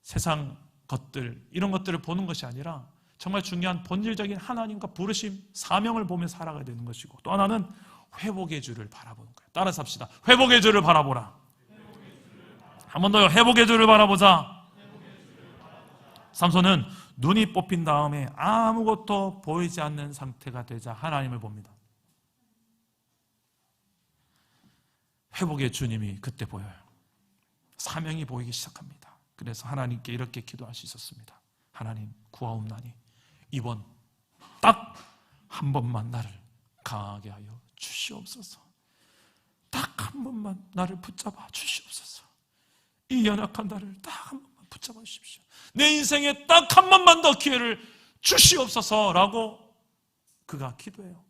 [SPEAKER 1] 세상 것들, 이런 것들을 보는 것이 아니라 정말 중요한 본질적인 하나님과 부르심, 사명을 보며 살아가야 되는 것이고, 또 하나는 회복의 주를 바라보는 거예요. 따라서 합시다. 회복의 주를 바라보라. 한 번 더요. 회복의 주를 바라보자. 삼손은 눈이 뽑힌 다음에 아무것도 보이지 않는 상태가 되자 하나님을 봅니다. 회복의 주님이 그때 보여요. 사명이 보이기 시작합니다. 그래서 하나님께 이렇게 기도할 수 있었습니다. 하나님, 구하옵나니 이번 딱 한 번만 나를 강하게 하여 주시옵소서. 딱 한 번만 나를 붙잡아 주시옵소서. 이 연약한 나를 딱 한 번만 붙잡아 주십시오. 내 인생에 딱 한 번만 더 기회를 주시옵소서라고 그가 기도해요.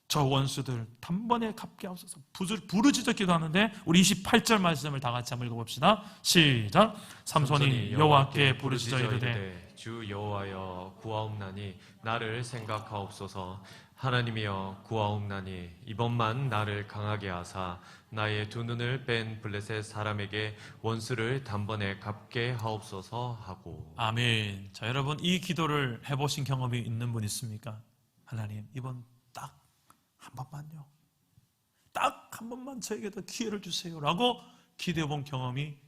[SPEAKER 1] 저 원수들 단번에 갚게 하옵소서. 부르짖어 기도하는데, 우리 28절 말씀을 다 같이 한번 읽어봅시다. 시작. 삼손이 여호와께 부르짖어 이르되
[SPEAKER 2] 주 여호와여 구하옵나니 나를 생각하옵소서. 하나님이여 구하옵나니 이번만 나를 강하게 하사 나의 두 눈을 뺀 블레셋 사람에게 원수를 단번에 갚게 하옵소서 하고.
[SPEAKER 1] 아멘. 자, 여러분, 이 기도를 해보신 경험이 있는 분 있습니까? 하나님, 이번 딱 한 번만요, 딱 한 번만 저에게도 기회를 주세요 라고 기도해 본 경험이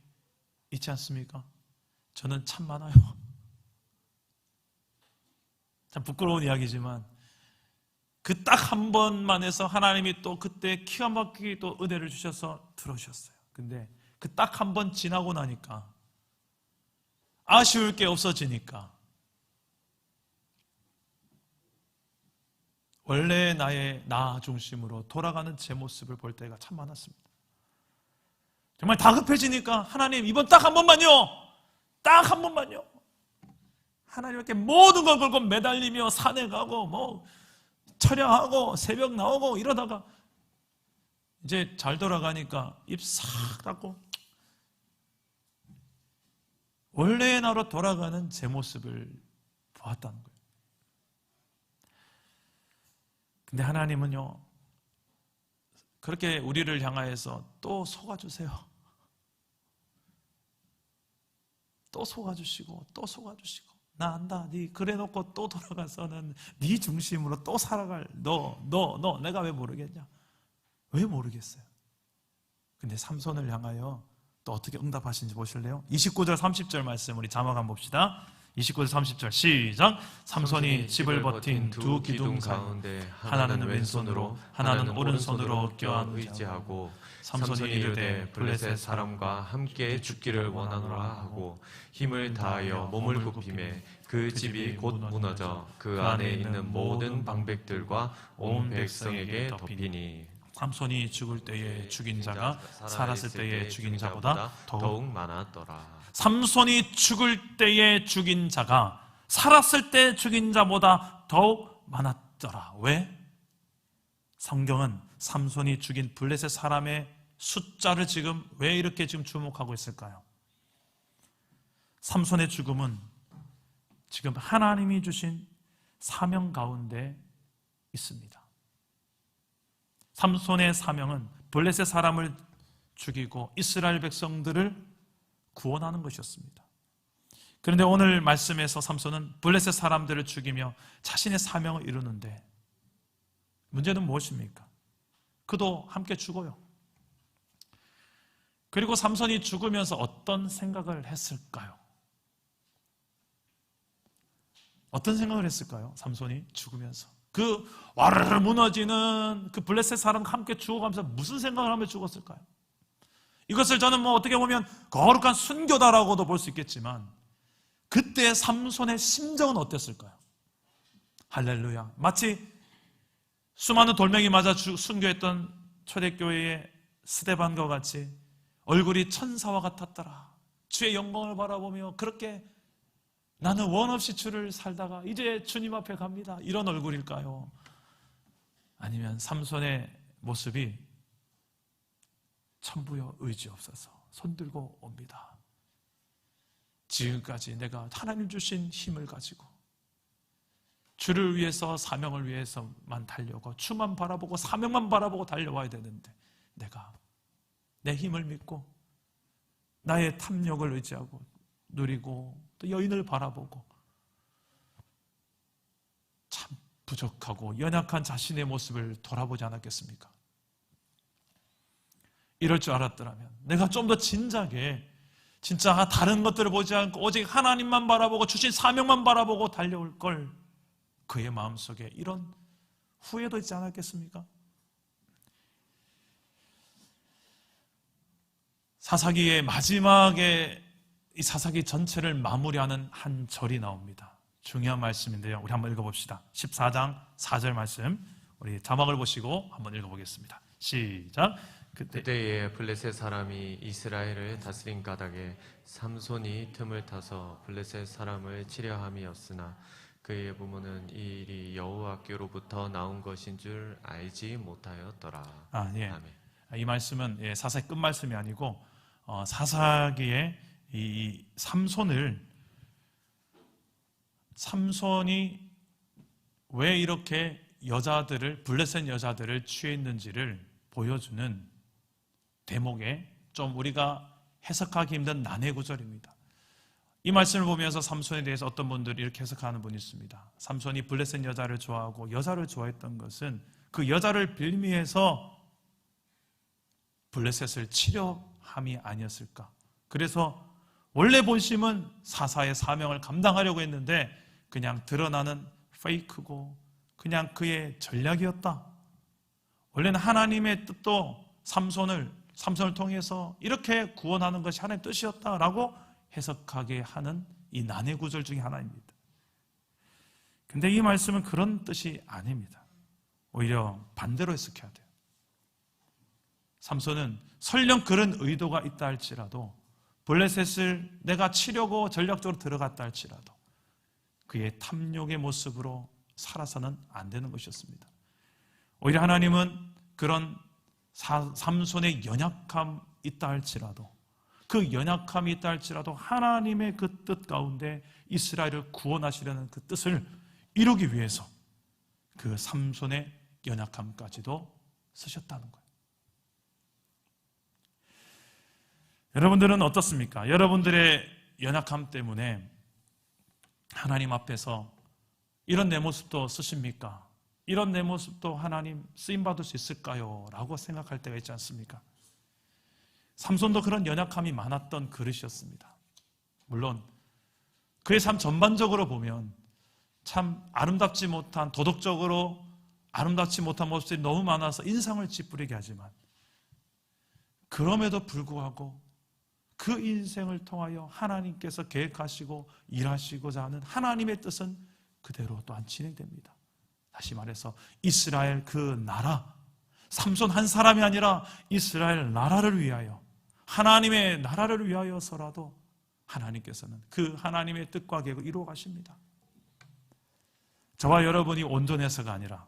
[SPEAKER 1] 있지 않습니까? 저는 참 많아요. 참 부끄러운 이야기지만 그 딱 한 번만 해서 하나님이 또 그때 기가 막히게 또 은혜를 주셔서 들어주셨어요. 근데 그 딱 한 번 지나고 나니까 아쉬울 게 없어지니까 원래 나의 나 중심으로 돌아가는 제 모습을 볼 때가 참 많았습니다. 정말 다급해지니까 하나님 이번 딱 한 번만요, 딱 한 번만요. 하나님께 모든 걸 걸고 매달리며 산에 가고 뭐 철야하고 새벽 나오고 이러다가 이제 잘 돌아가니까 입 싹 닫고 원래의 나로 돌아가는 제 모습을 보았다는 거예요. 근데 하나님은요, 그렇게 우리를 향하여서 또 속아주세요. 또 속아주시고 또 속아주시고, 나 안다, 네 그래놓고 또 돌아가서는 네 중심으로 또 살아갈 너 내가 왜 모르겠냐? 왜 모르겠어요? 근데 삼손을 향하여 또 어떻게 응답하신지 보실래요? 29절 30절 말씀 우리 자막 한번 봅시다. 29절 30절 시작. 삼손이 집을 버틴 두 기둥 가운데 하나는 왼손으로 하나는 오른손으로 껴안 의지하고 삼손이 이르되 블레셋 사람과 함께 죽기를 원하노라 하고 힘을 다하여 몸을 굽히매 그 집이 곧 무너져 그 안에 있는 모든 방백들과 온 백성에게 덮이니 삼손이 죽을 때에 죽인 자가 살았을 때에 죽인 자보다 더욱 많았더라. 삼손이 죽을 때에 죽인 자가 살았을 때 죽인 자보다 더욱 많았더라. 왜? 성경은 삼손이 죽인 블레셋 사람의 숫자를 지금 왜 이렇게 지금 주목하고 있을까요? 삼손의 죽음은 지금 하나님이 주신 사명 가운데 있습니다. 삼손의 사명은 블레셋 사람을 죽이고 이스라엘 백성들을 구원하는 것이었습니다. 그런데 오늘 말씀에서 삼손은 블레셋 사람들을 죽이며 자신의 사명을 이루는데 문제는 무엇입니까? 그도 함께 죽어요. 그리고 삼손이 죽으면서 어떤 생각을 했을까요? 어떤 생각을 했을까요? 삼손이 죽으면서 그 와르르 무너지는 그 블레셋 사람과 함께 죽어가면서 무슨 생각을 하며 죽었을까요? 이것을 저는 어떻게 보면 거룩한 순교다라고도 볼 수 있겠지만 그때 삼손의 심정은 어땠을까요? 할렐루야. 마치 수많은 돌멩이 맞아 순교했던 초대교회의 스데반과 같이 얼굴이 천사와 같았더라. 주의 영광을 바라보며 그렇게 나는 원 없이 주를 살다가 이제 주님 앞에 갑니다. 이런 얼굴일까요? 아니면 삼손의 모습이 천부여 의지 없어서 손들고 옵니다. 지금까지 내가 하나님 주신 힘을 가지고 주를 위해서 사명을 위해서만 달려고 주만 바라보고 사명만 바라보고 달려와야 되는데 내가 내 힘을 믿고 나의 탐욕을 의지하고 누리고 또 여인을 바라보고 참 부족하고 연약한 자신의 모습을 돌아보지 않았겠습니까? 이럴 줄 알았더라면 내가 좀 더 진작에 진짜 다른 것들을 보지 않고 오직 하나님만 바라보고 주신 사명만 바라보고 달려올 걸 그의 마음속에 이런 후회도 있지 않았겠습니까? 사사기의 마지막에 이 사사기 전체를 마무리하는 한 절이 나옵니다. 중요한 말씀인데요. 우리 한번 읽어봅시다. 14장 4절 말씀 우리 자막을 보시고 한번 읽어보겠습니다. 시작.
[SPEAKER 2] 그때에 블레셋 사람이 이스라엘을 다스린 까닭에 삼손이 틈을 타서 블레셋 사람을 치려 함이었으나 그의 부모는 이 일이 여호와께로부터 나온 것인 줄 알지 못하였더라.
[SPEAKER 1] 예.
[SPEAKER 2] 아멘.
[SPEAKER 1] 이 말씀은 사사기 끝 말씀이 아니고 사사기에 이 삼손이 왜 이렇게 블레셋 여자들을 취했는지를 보여주는 대목에 좀 우리가 해석하기 힘든 난해 구절입니다. 이 말씀을 보면서 삼손에 대해서 어떤 분들이 이렇게 해석하는 분이 있습니다. 삼손이 블레셋 여자를 좋아하고 여자를 좋아했던 것은 그 여자를 빌미해서 블레셋을 치려 함이 아니었을까. 그래서 원래 본심은 사사의 사명을 감당하려고 했는데 그냥 드러나는 페이크고 그냥 그의 전략이었다. 원래는 하나님의 뜻도 삼손을 통해서 이렇게 구원하는 것이 하나님의 뜻이었다라고 해석하게 하는 이 난해 구절 중에 하나입니다. 근데 이 말씀은 그런 뜻이 아닙니다. 오히려 반대로 해석해야 돼요. 삼손은 설령 그런 의도가 있다 할지라도 블레셋을 내가 치려고 전략적으로 들어갔다 할지라도 그의 탐욕의 모습으로 살아서는 안 되는 것이었습니다. 오히려 하나님은 그런 삼손의 연약함이 있다 할지라도 그 연약함이 있다 할지라도 하나님의 그 뜻 가운데 이스라엘을 구원하시려는 그 뜻을 이루기 위해서 그 삼손의 연약함까지도 쓰셨다는 거예요. 여러분들은 어떻습니까? 여러분들의 연약함 때문에 하나님 앞에서 이런 내 모습도 쓰십니까? 이런 내 모습도 하나님 쓰임받을 수 있을까요? 라고 생각할 때가 있지 않습니까? 삼손도 그런 연약함이 많았던 그릇이었습니다. 물론 그의 삶 전반적으로 보면 참 아름답지 못한, 도덕적으로 아름답지 못한 모습들이 너무 많아서 인상을 찌푸리게 하지만, 그럼에도 불구하고 그 인생을 통하여 하나님께서 계획하시고 일하시고자 하는 하나님의 뜻은 그대로 또한 진행됩니다. 다시 말해서 이스라엘 그 나라, 삼손 한 사람이 아니라 이스라엘 나라를 위하여, 하나님의 나라를 위하여서라도 하나님께서는 그 하나님의 뜻과 계획을 이루어 가십니다. 저와 여러분이 온전해서가 아니라,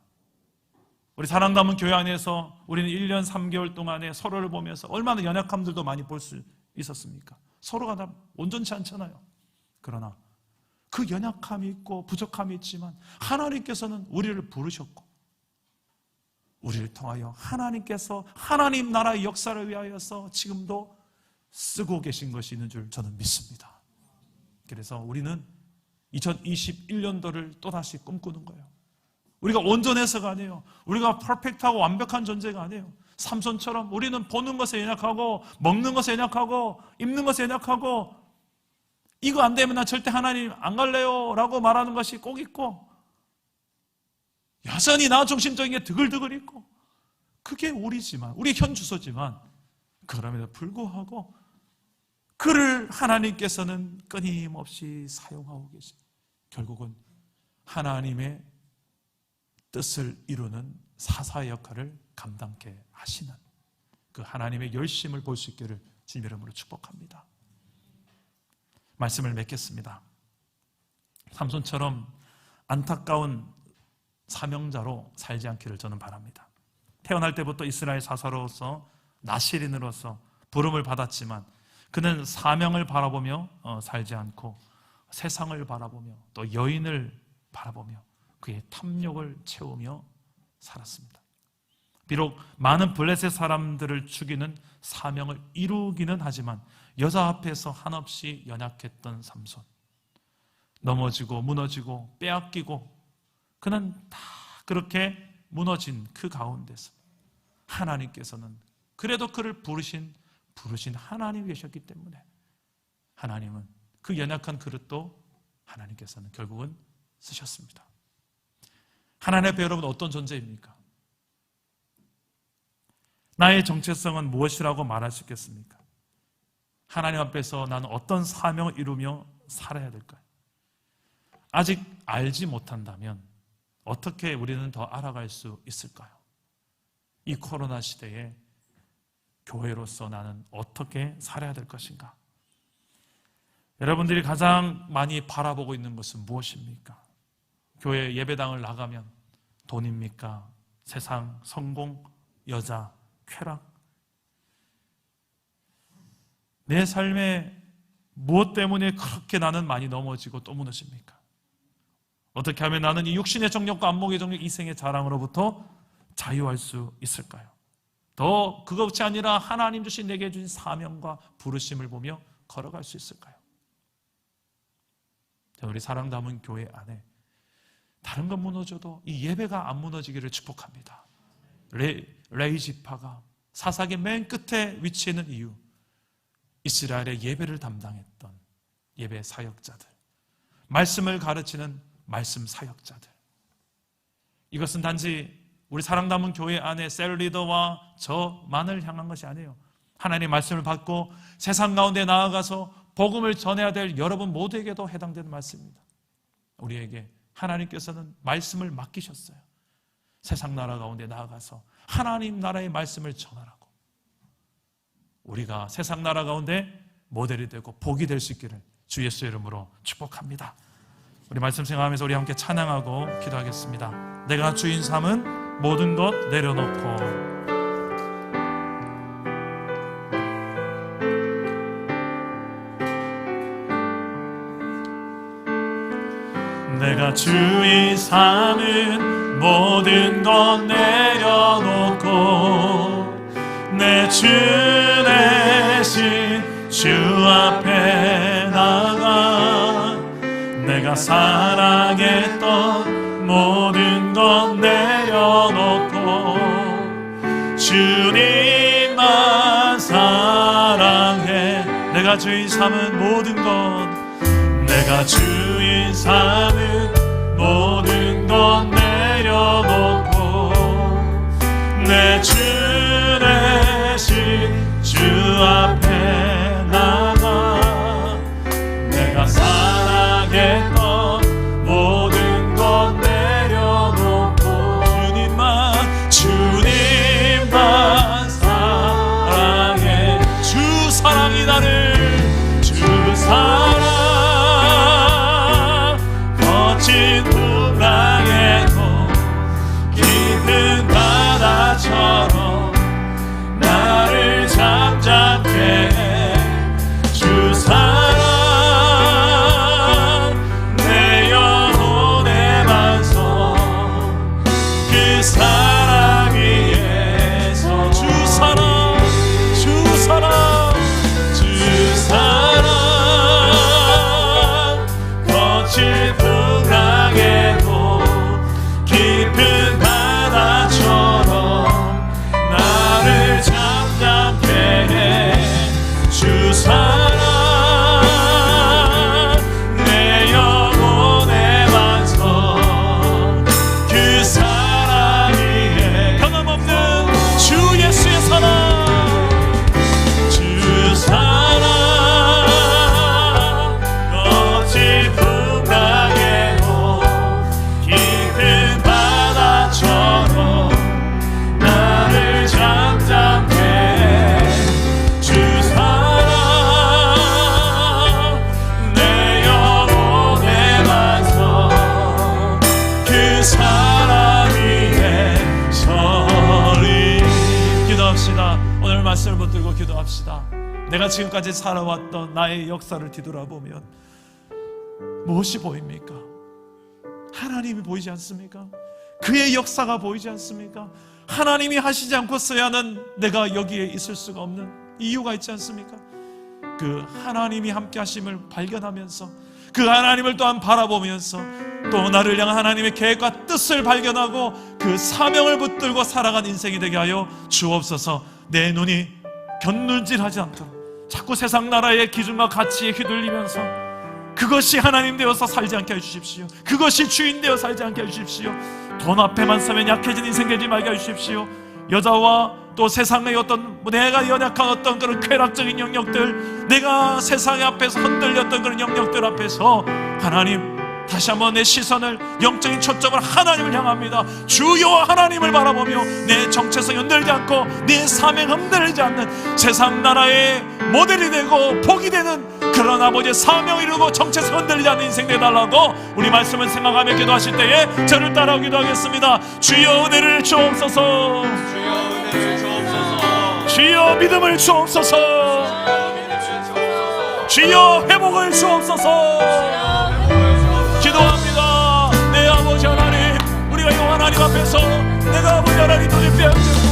[SPEAKER 1] 우리 사랑 담은 교회 안에서 우리는 1년 3개월 동안에 서로를 보면서 얼마나 연약함들도 많이 볼 수 있었습니까? 서로가 다 온전치 않잖아요. 그러나 그 연약함이 있고 부족함이 있지만 하나님께서는 우리를 부르셨고, 우리를 통하여 하나님께서 하나님 나라의 역사를 위하여서 지금도 쓰고 계신 것이 있는 줄 저는 믿습니다. 그래서 우리는 2021년도를 또다시 꿈꾸는 거예요. 우리가 온전해서가 아니에요. 우리가 퍼펙트하고 완벽한 존재가 아니에요. 삼손처럼 우리는 보는 것에 연약하고, 먹는 것에 연약하고, 입는 것에 연약하고, 이거 안 되면 나 절대 하나님 안 갈래요 라고 말하는 것이 꼭 있고, 여전히 나 중심적인 게 드글드글 있고, 그게 우리지만, 우리의 현 주소지만, 그럼에도 불구하고 그를 하나님께서는 끊임없이 사용하고 계십니다. 결국은 하나님의 뜻을 이루는 사사의 역할을 감당케 하시는 그 하나님의 열심을 볼 수 있기를 주님 이름으로 축복합니다. 말씀을 맺겠습니다. 삼손처럼 안타까운 사명자로 살지 않기를 저는 바랍니다. 태어날 때부터 이스라엘 사사로서, 나시린으로서 부름을 받았지만 그는 사명을 바라보며 살지 않고 세상을 바라보며 또 여인을 바라보며 그의 탐욕을 채우며 살았습니다. 비록 많은 블레셋 사람들을 죽이는 사명을 이루기는 하지만 여자 앞에서 한없이 연약했던 삼손, 넘어지고 무너지고 빼앗기고 그는 다 그렇게 무너진 그 가운데서 하나님께서는 그래도 그를 부르신 하나님이 계셨기 때문에 하나님은 그 연약한 그릇도 하나님께서는 결국은 쓰셨습니다. 하나님 앞에 여러분 어떤 존재입니까? 나의 정체성은 무엇이라고 말할 수 있겠습니까? 하나님 앞에서 나는 어떤 사명을 이루며 살아야 될까요? 아직 알지 못한다면 어떻게 우리는 더 알아갈 수 있을까요? 이 코로나 시대에 교회로서 나는 어떻게 살아야 될 것인가? 여러분들이 가장 많이 바라보고 있는 것은 무엇입니까? 교회 예배당을 나가면 돈입니까? 세상, 성공, 여자, 쾌락? 내 삶에 무엇 때문에 그렇게 나는 많이 넘어지고 또 무너집니까? 어떻게 하면 나는 이 육신의 정욕과 안목의 정욕, 이생의 자랑으로부터 자유할 수 있을까요? 더 그것이 아니라 하나님 주신 내게 주신 사명과 부르심을 보며 걸어갈 수 있을까요? 우리 사랑 담은 교회 안에 다른 건 무너져도 이 예배가 안 무너지기를 축복합니다. 레이지파가 사사기 맨 끝에 위치해 있는 이유, 이스라엘의 예배를 담당했던 예배 사역자들, 말씀을 가르치는 말씀 사역자들. 이것은 단지 우리 사랑 담은 교회 안에 셀 리더와 저만을 향한 것이 아니에요. 하나님의 말씀을 받고 세상 가운데 나아가서 복음을 전해야 될 여러분 모두에게도 해당되는 말씀입니다. 우리에게 하나님께서는 말씀을 맡기셨어요. 세상 나라 가운데 나아가서 하나님 나라의 말씀을 전하라고. 우리가 세상 나라 가운데 모델이 되고 복이 될 수 있기를 주 예수 이름으로 축복합니다. 우리 말씀 생각하면서 우리 함께 찬양하고 기도하겠습니다. 내가 주인 삼은 모든 것 내려놓고 내가 주인 삼은 모든 것 내려놓고 내 주 대신 주 앞에 나가 내가 사랑했던 모든 것 내려놓고 주님만 사랑해. 내가 주인 삼은 모든 것, 내가 내가 주인 삼은 모든 것 내려놓고 내 주 대신 주 앞에 나가 내가 사랑했던 모든 것 내려놓고 주님만 사랑해. 주 사랑이 나를 주 사랑 거친 풍랑에도 깊은 바다처럼 나를 잠잠케 해. 주 사랑 내 영혼의 반석 그 사랑 위에서 주 사랑 주 사랑 주 사랑 거친 풍랑에도 깊은 바다처럼 나를 잠잠케 해. 주 사랑 내 영혼의 반석 그 사랑 위에 변함없는 주 예수의 사랑 주 사랑 거친 풍랑에도 깊은 바다처럼 나를 잠잠케 해. 주 사랑 내 영혼의 반석 그 사랑 위에 서리. 기도합시다. 오늘 말씀을 붙들고 기도합시다. 내가 지금까지 살아왔던 나의 역사를 뒤돌아보면 무엇이 보입니까? 하나님이 보이지 않습니까? 그의 역사가 보이지 않습니까? 하나님이 하시지 않고서야는 내가 여기에 있을 수가 없는 이유가 있지 않습니까? 그 하나님이 함께 하심을 발견하면서 그 하나님을 또한 바라보면서 또 나를 향한 하나님의 계획과 뜻을 발견하고 그 사명을 붙들고 살아간 인생이 되게 하여 주옵소서. 내 눈이 견눈질하지 않도록 자꾸 세상 나라의 기준과 가치에 휘둘리면서 그것이 하나님 되어서 살지 않게 해주십시오. 그것이 주인 되어 살지 않게 해주십시오. 돈 앞에만 서면 약해진 인생 되지 말게 해주십시오. 여자와 또 세상의 어떤 내가 연약한 어떤 그런 쾌락적인 영역들, 내가 세상의 앞에서 흔들렸던 그런 영역들 앞에서 하나님 다시 한번 내 시선을, 영적인 초점을 하나님을 향합니다. 주여 하나님을 바라보며 내 정체성이 흔들리지 않고 내 사명 흔들리지 않는 세상 나라의 모델이 되고 복이 되는 그런 아버지의 사명을 이루고 정체성 흔들리지 않는 인생 되달라고 우리 말씀을 생각하며 기도하실 때에 저를 따라 기도하겠습니다. 주여 은혜를 주옵소서.
[SPEAKER 2] 주여 은혜를 주옵소서.
[SPEAKER 1] 주여 믿음을 주옵소서. 주여 회복을 주옵소서. 기도합니다. 내 아버지 하나님, 우리가 영 하나님 앞에서 내가 아버지 하나님 눈이 빼앗기고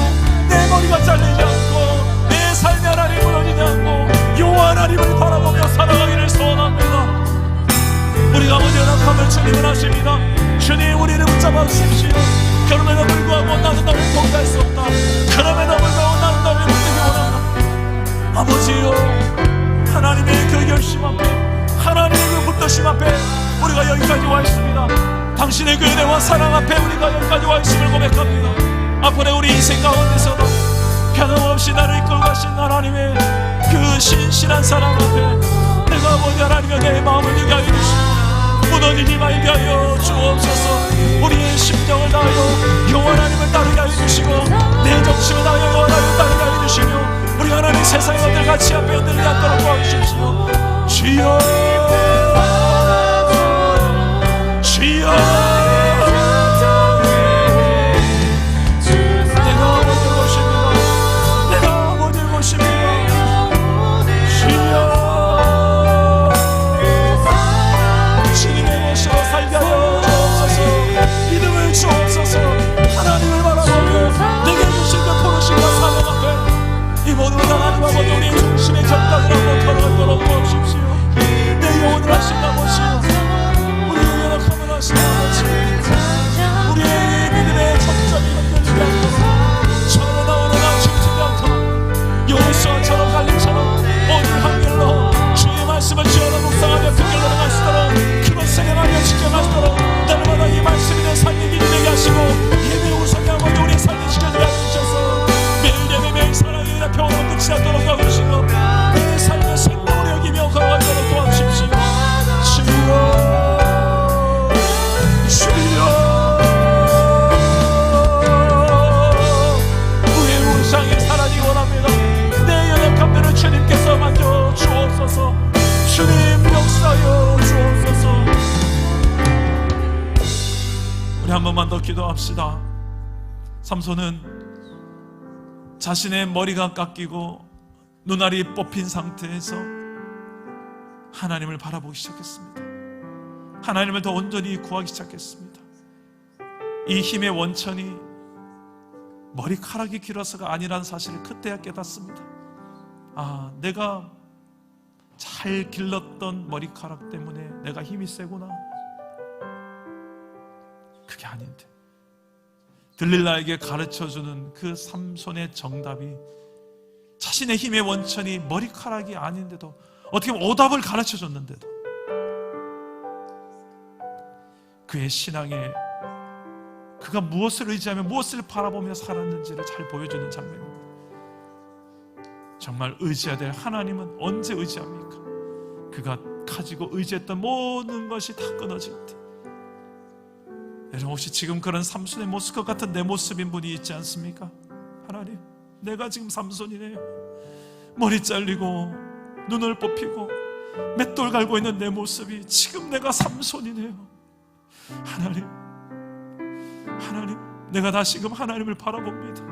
[SPEAKER 1] 내 머리가 잘리지 않고 내 삶이 하나님 무너지지 않고 영 하나님을 바라보며 살아가기를 소원합니다. 우리가 아버지 연약함을 주님은 아십니다. 주님 우리를 붙잡아 주십시오. 그럼에도 불구하고 나는 너를 포기할 수 없다. 그럼에도 불구하고 나는 너를 붙들기 원한다. 아버지요, 하나님의 그 열심 앞에, 하나님의 그 붙드심 앞에 우리가 여기까지 와 있습니다. 당신의 그 은혜와 사랑 앞에 우리가 여기까지 와 있음을 고백합니다. 앞으로 우리 인생 가운데서도 변함없이 나를 이끌고 가신 하나님의 그 신실한 사랑 앞에 내가 아버지 하나님의 내 마음을 여기 하여 주시고 무너지지 말게 하여 주옵소서. 우리의 심정을 다하여 영 하나님을 따르게 하여 주시고 내 정신을 다하여 영 하나님을 따르게 하여 주시며 우리 하나님 세상의 것들 같이 앞에 흔들리지 않도록 도와주십시오. 주여 주여, 내가 아버지 것입니다. 내가 아버지 것입니다. 주여 주님의 것으로 살게 하여 주옵소서. 믿음을 주옵소서. 하나님을 바라보며 내게 주신 그 포르신과 사명 앞에 이 모든 하나님 아버지 우리의 중심의 결단을 한번 걸어가도록 도와주십시오. 우리 한 번만 더 기도합시다. 삼손은 자신의 머리가 깎이고 눈알이 뽑힌 상태에서 하나님을 바라보기 시작했습니다. 하나님을 더 온전히 구하기 시작했습니다. 이 힘의 원천이 머리카락이 길어서가 아니라는 사실을 그때야 깨닫습니다. 아, 내가 잘 길렀던 머리카락 때문에 내가 힘이 세구나. 그게 아닌데, 들릴라에게 가르쳐주는 그 삼손의 정답이 자신의 힘의 원천이 머리카락이 아닌데도, 어떻게 보면 오답을 가르쳐줬는데도 그의 신앙에 그가 무엇을 의지하며 무엇을 바라보며 살았는지를 잘 보여주는 장면입니다. 정말 의지해야 될 하나님은 언제 의지합니까? 그가 가지고 의지했던 모든 것이 다 끊어질 때. 여러분, 혹시 지금 그런 삼손의 모습과 같은 내 모습인 분이 있지 않습니까? 하나님, 내가 지금 삼손이네요. 머리 잘리고 눈을 뽑히고 맷돌 갈고 있는 내 모습이 지금 내가 삼손이네요. 하나님, 내가 다시금 하나님을 바라봅니다.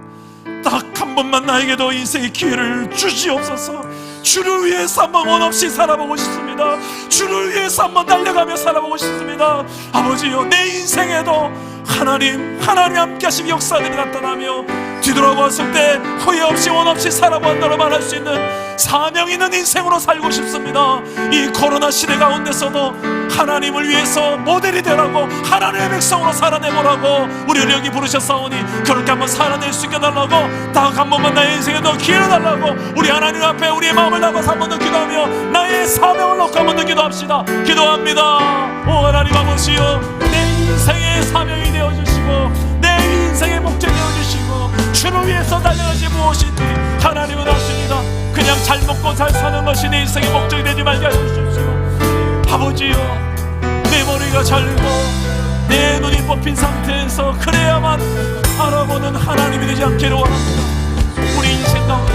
[SPEAKER 1] 딱 한 번만 나에게도 인생의 기회를 주시옵소서. 주를 위해서 한번 원 없이 살아보고 싶습니다. 주를 위해서 한번 달려가며 살아보고 싶습니다. 아버지요, 내 인생에도 하나님 함께 하신 역사들이 나타나며 뒤돌아봤을 때 후회 없이 원 없이 살아본다고 말할 수 있는 사명 있는 인생으로 살고 싶습니다. 이 코로나 시대 가운데서도 하나님을 위해서 모델이 되라고, 하나님의 백성으로 살아내보라고 우리를 여기 부르셨사오니 그렇게 한번 살아낼 수 있게 달라고, 딱 한 번만 나의 인생에 더 기회를 달라고 우리 하나님 앞에 우리의 마음을 담아서 한 번 더 기도하며 나의 사명을 놓고 한 번 더 기도합시다. 기도합니다. 오 하나님 아버지여, 내 인생의 사명이 되어주시고 내 인생의 목적이 되어주시고 주를 위해서 달려가지 무엇인지 하나님은 아십니다. 그냥 잘 먹고 잘 사는 것이 내 인생의 목적이 되지 말게 해주십시오. 아버지요, 내 머리가 잘리고 내 눈이 뽑힌 상태에서 그래야만 알아보는 하나님이 되지 않기를 원합니다. 우리 인생 가운데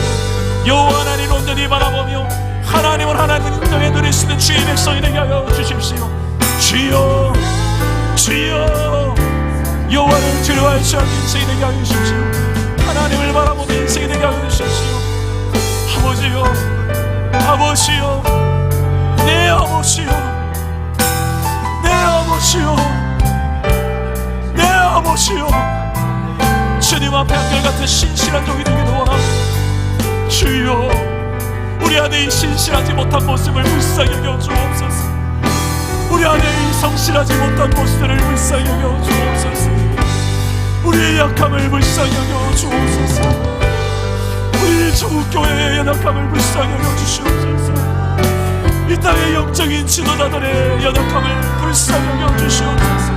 [SPEAKER 1] 여호와 하나님을 온전히 바라보며 하나님을 하나님 인정해 드릴 수 있는 주의 백성이 되게 하여 주십시오. 주여, 주여, 여호와를 두려워할 수 없는 인생이 되게 하여 주십시오. 하나님을 바라보는 인생이 되게 하여 주십시오. 아버지요, 아버지요, 내 아버지요, 내 아버지요, 내 아버지요, 주님 앞에 한결같은 신실한 종이 되기를 원합니다. 주여, 우리 안에 이 신실하지 못한 모습을 불쌍히 여겨 주옵소서. 우리 안에 이 성실하지 못한 모습들을 불쌍히 여겨 주옵소서. 우리의 약함을 불쌍히 여겨 주옵소서. 우리 조국교회의 연약함을 불쌍히 여겨 주시옵소서. 이 땅의 영적인 지도자들의 연약함을 불쌍히 여겨 주시옵소서.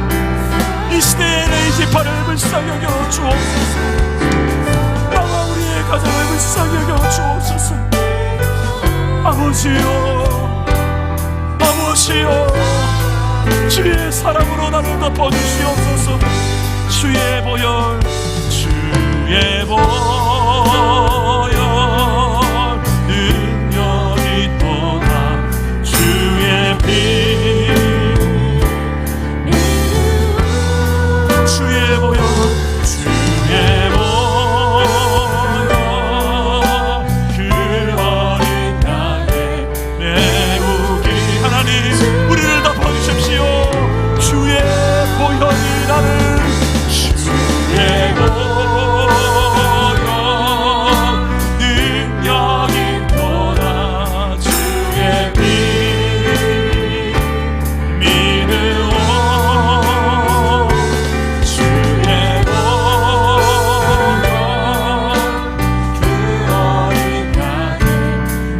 [SPEAKER 1] 이 시대의 레이지파를 불쌍히 여겨 주옵소서. 나와 우리의 가정을 불쌍히 여겨 주옵소서. 아버지요, 아버지요, 주의 사랑으로 나를 덮어주시옵소서. 주의 보혈, 주의 보혈 능력이 또다. 주의 피, 주의 보혈, 주의 보혈 그 어린 양의 매우기. 하나님, 우리를 덮어주십시오. 주의 보혈이 나를, 주의 보혈 능력이 또다. 주의 피 믿으오. 주의 보혈 그 어린 양의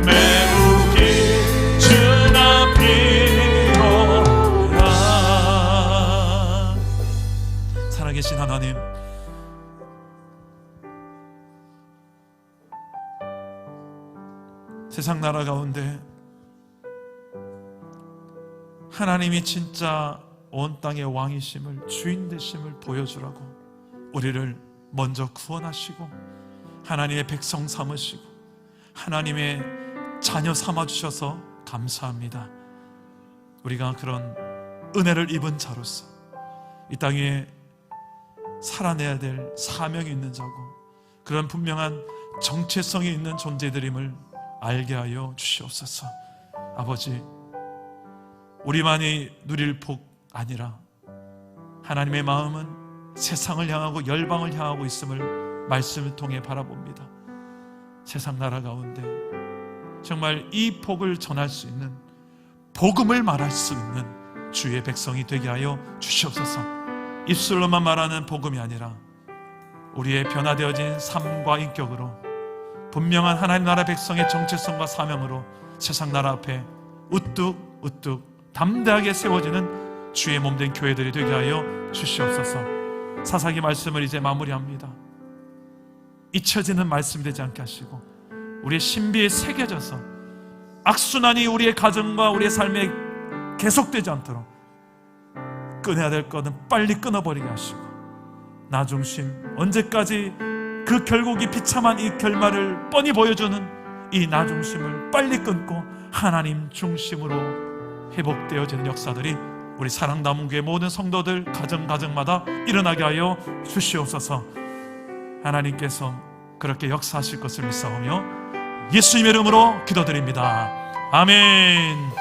[SPEAKER 1] 매우기 주나 피로라. 살아계신 하나님, 세상 나라 가운데 하나님이 진짜 온 땅의 왕이심을, 주인 되심을 보여주라고 우리를 먼저 구원하시고 하나님의 백성 삼으시고 하나님의 자녀 삼아주셔서 감사합니다. 우리가 그런 은혜를 입은 자로서 이 땅에
[SPEAKER 3] 살아내야 될 사명이 있는 자고 그런 분명한 정체성이 있는 존재들임을 알게 하여 주시옵소서. 아버지, 우리만이 누릴 복 아니라 하나님의 마음은 세상을 향하고 열방을 향하고 있음을 말씀을 통해 바라봅니다. 세상 나라 가운데 정말 이 복을 전할 수 있는, 복음을 말할 수 있는 주의 백성이 되게 하여 주시옵소서. 입술로만 말하는 복음이 아니라 우리의 변화되어진 삶과 인격으로 분명한 하나님 나라 백성의 정체성과 사명으로 세상 나라 앞에 우뚝 담대하게 세워지는 주의 몸된 교회들이 되게 하여 주시옵소서. 사사기 말씀을 이제 마무리합니다. 잊혀지는 말씀이 되지 않게 하시고 우리의 신비에 새겨져서 악순환이 우리의 가정과 우리의 삶에 계속되지 않도록 끊어야 될 것은 빨리 끊어버리게 하시고 나 중심, 언제까지 그 결국이 비참한 이 결말을 뻔히 보여주는 이 나 중심을 빨리 끊고 하나님 중심으로 회복되어지는 역사들이 우리 사랑남은교회 모든 성도들 가정마다 일어나게 하여 주시옵소서. 하나님께서 그렇게 역사하실 것을 믿사오며 예수님의 이름으로 기도드립니다. 아멘.